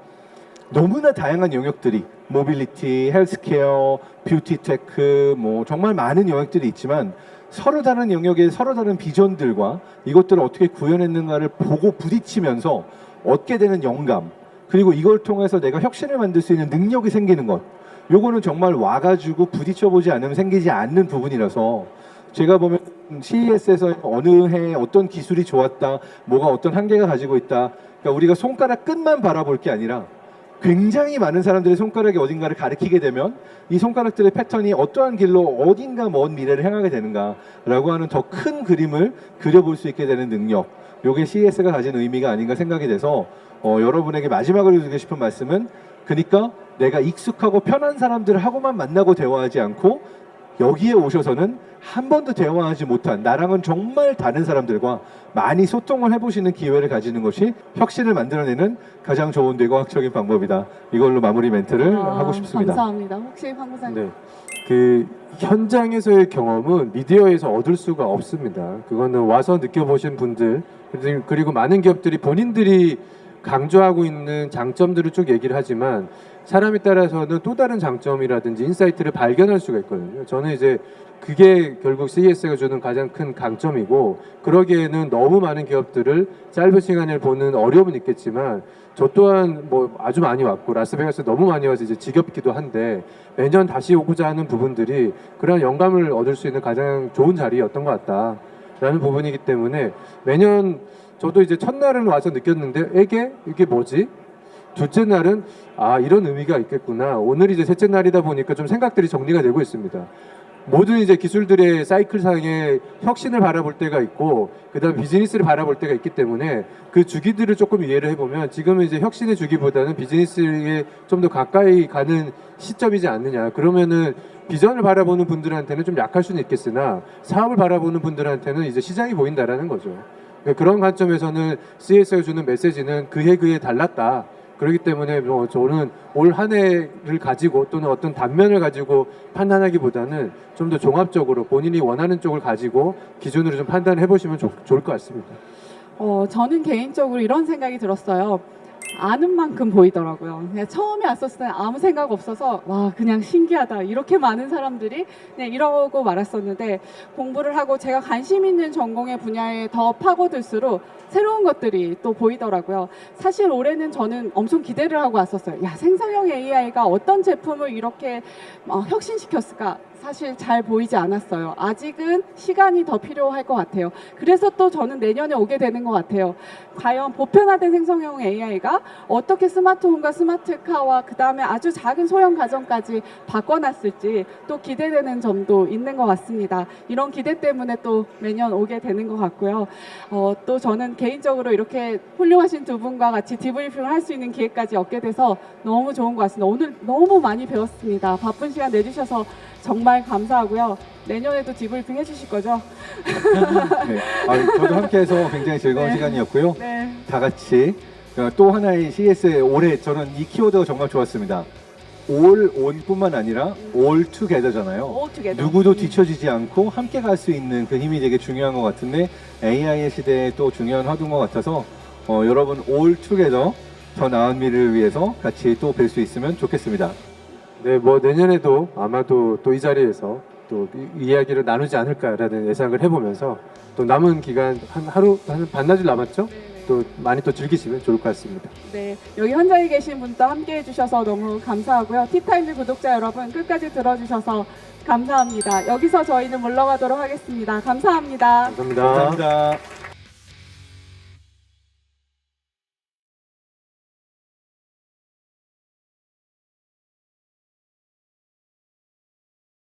너무나 다양한 영역들이, 모빌리티, 헬스케어, 뷰티 테크, 뭐 정말 많은 영역들이 있지만, 서로 다른 영역에 서로 다른 비전들과 이것들을 어떻게 구현했는가를 보고 부딪히면서 얻게 되는 영감, 그리고 이걸 통해서 내가 혁신을 만들 수 있는 능력이 생기는 것, 요거는 정말 와가지고 부딪혀보지 않으면 생기지 않는 부분이라서, 제가 보면 CES에서 어느 해에 어떤 기술이 좋았다, 뭐가 어떤 한계가 가지고 있다, 그러니까 우리가 손가락 끝만 바라볼 게 아니라 굉장히 많은 사람들의 손가락이 어딘가를 가리키게 되면 이 손가락들의 패턴이 어떠한 길로 어딘가 먼 미래를 향하게 되는가라고 하는 더 큰 그림을 그려볼 수 있게 되는 능력, 요게 CES가 가진 의미가 아닌가 생각이 돼서 여러분에게 마지막으로 드리고 싶은 말씀은, 그러니까 내가 익숙하고 편한 사람들하고만 만나고 대화하지 않고 여기에 오셔서는 한 번도 대화하지 못한, 나랑은 정말 다른 사람들과 많이 소통을 해보시는 기회를 가지는 것이 혁신을 만들어내는 가장 좋은 뇌과학적인 방법이다. 이걸로 마무리 멘트를 하고 싶습니다. 감사합니다. 혹시 황 부장님? 네, 그 현장에서의 경험은 미디어에서 얻을 수가 없습니다. 그거는 와서 느껴보신 분들, 그리고 많은 기업들이 본인들이 강조하고 있는 장점들을 쭉 얘기를 하지만, 사람에 따라서는 또 다른 장점이라든지 인사이트를 발견할 수가 있거든요. 저는 이제 그게 결국 CES가 주는 가장 큰 강점이고, 그러기에는 너무 많은 기업들을 짧은 시간을 보는 어려움은 있겠지만, 저 또한 뭐 아주 많이 왔고 라스베가스 너무 많이 와서 이제 지겹기도 한데, 매년 다시 오고자 하는 부분들이 그런 영감을 얻을 수 있는 가장 좋은 자리였던 것 같다라는 부분이기 때문에, 매년 저도 이제 첫날은 와서 느꼈는데 이게 뭐지? 둘째 날은 이런 의미가 있겠구나. 오늘 이제 셋째 날이다 보니까 좀 생각들이 정리가 되고 있습니다. 모든 이제 기술들의 사이클상의 혁신을 바라볼 때가 있고 그다음 비즈니스를 바라볼 때가 있기 때문에 그 주기들을 조금 이해를 해보면 지금은 이제 혁신의 주기보다는 비즈니스에 좀 더 가까이 가는 시점이지 않느냐. 그러면은 비전을 바라보는 분들한테는 좀 약할 수는 있겠으나 사업을 바라보는 분들한테는 이제 시장이 보인다라는 거죠. 그런 관점에서는 CS가 주는 메시지는 그해 달랐다. 그렇기 때문에 뭐 저는 올 한 해를 가지고 또는 어떤 단면을 가지고 판단하기보다는 좀 더 종합적으로 본인이 원하는 쪽을 가지고 기준으로 좀 판단해 보시면 좋을 것 같습니다. 저는 개인적으로 이런 생각이 들었어요. 아는 만큼 보이더라고요. 그냥 처음에 왔었을 때는 아무 생각 없어서 와 그냥 신기하다 이렇게 많은 사람들이 그냥 이러고 말았었는데 공부를 하고 제가 관심 있는 전공의 분야에 더 파고들수록 새로운 것들이 또 보이더라고요. 사실 올해는 저는 엄청 기대를 하고 왔었어요. 야 생성형 AI가 어떤 제품을 이렇게 혁신시켰을까? 사실 잘 보이지 않았어요. 아직은 시간이 더 필요할 것 같아요. 그래서 또 저는 내년에 오게 되는 것 같아요. 과연 보편화된 생성형 AI가 어떻게 스마트홈과 스마트카와 그 다음에 아주 작은 소형 가정까지 바꿔놨을지 또 기대되는 점도 있는 것 같습니다. 이런 기대 때문에 또 매년 오게 되는 것 같고요. 또 저는 개인적으로 이렇게 훌륭하신 두 분과 같이 디브리핑을 할 수 있는 기회까지 얻게 돼서 너무 좋은 것 같습니다. 오늘 너무 많이 배웠습니다. 바쁜 시간 내주셔서 정말 감사하고요. 내년에도 디브리핑 해주실 거죠? 네. 저도 함께해서 굉장히 즐거운 네. 시간이었고요. 네. 다 같이 또 하나의 CS의 올해 저는 이 키워드가 정말 좋았습니다. all on뿐만 아니라 all together잖아요. All together. 누구도 뒤처지지 않고 함께 갈 수 있는 그 힘이 되게 중요한 것 같은데 AI의 시대에 또 중요한 화두인 것 같아서 여러분 all together 더 나은 미래를 위해서 같이 또 뵐 수 있으면 좋겠습니다. 네, 뭐 내년에도 아마도 또 이 자리에서 또 이 이야기를 나누지 않을까라는 예상을 해보면서 또 남은 기간 한 반나절 남았죠? 또 많이 또 즐기시면 좋을 것 같습니다. 네, 여기 현장에 계신 분도 함께 해주셔서 너무 감사하고요. 티타임즈 구독자 여러분 끝까지 들어주셔서 감사합니다. 여기서 저희는 물러가도록 하겠습니다. 감사합니다. 감사합니다. 감사합니다.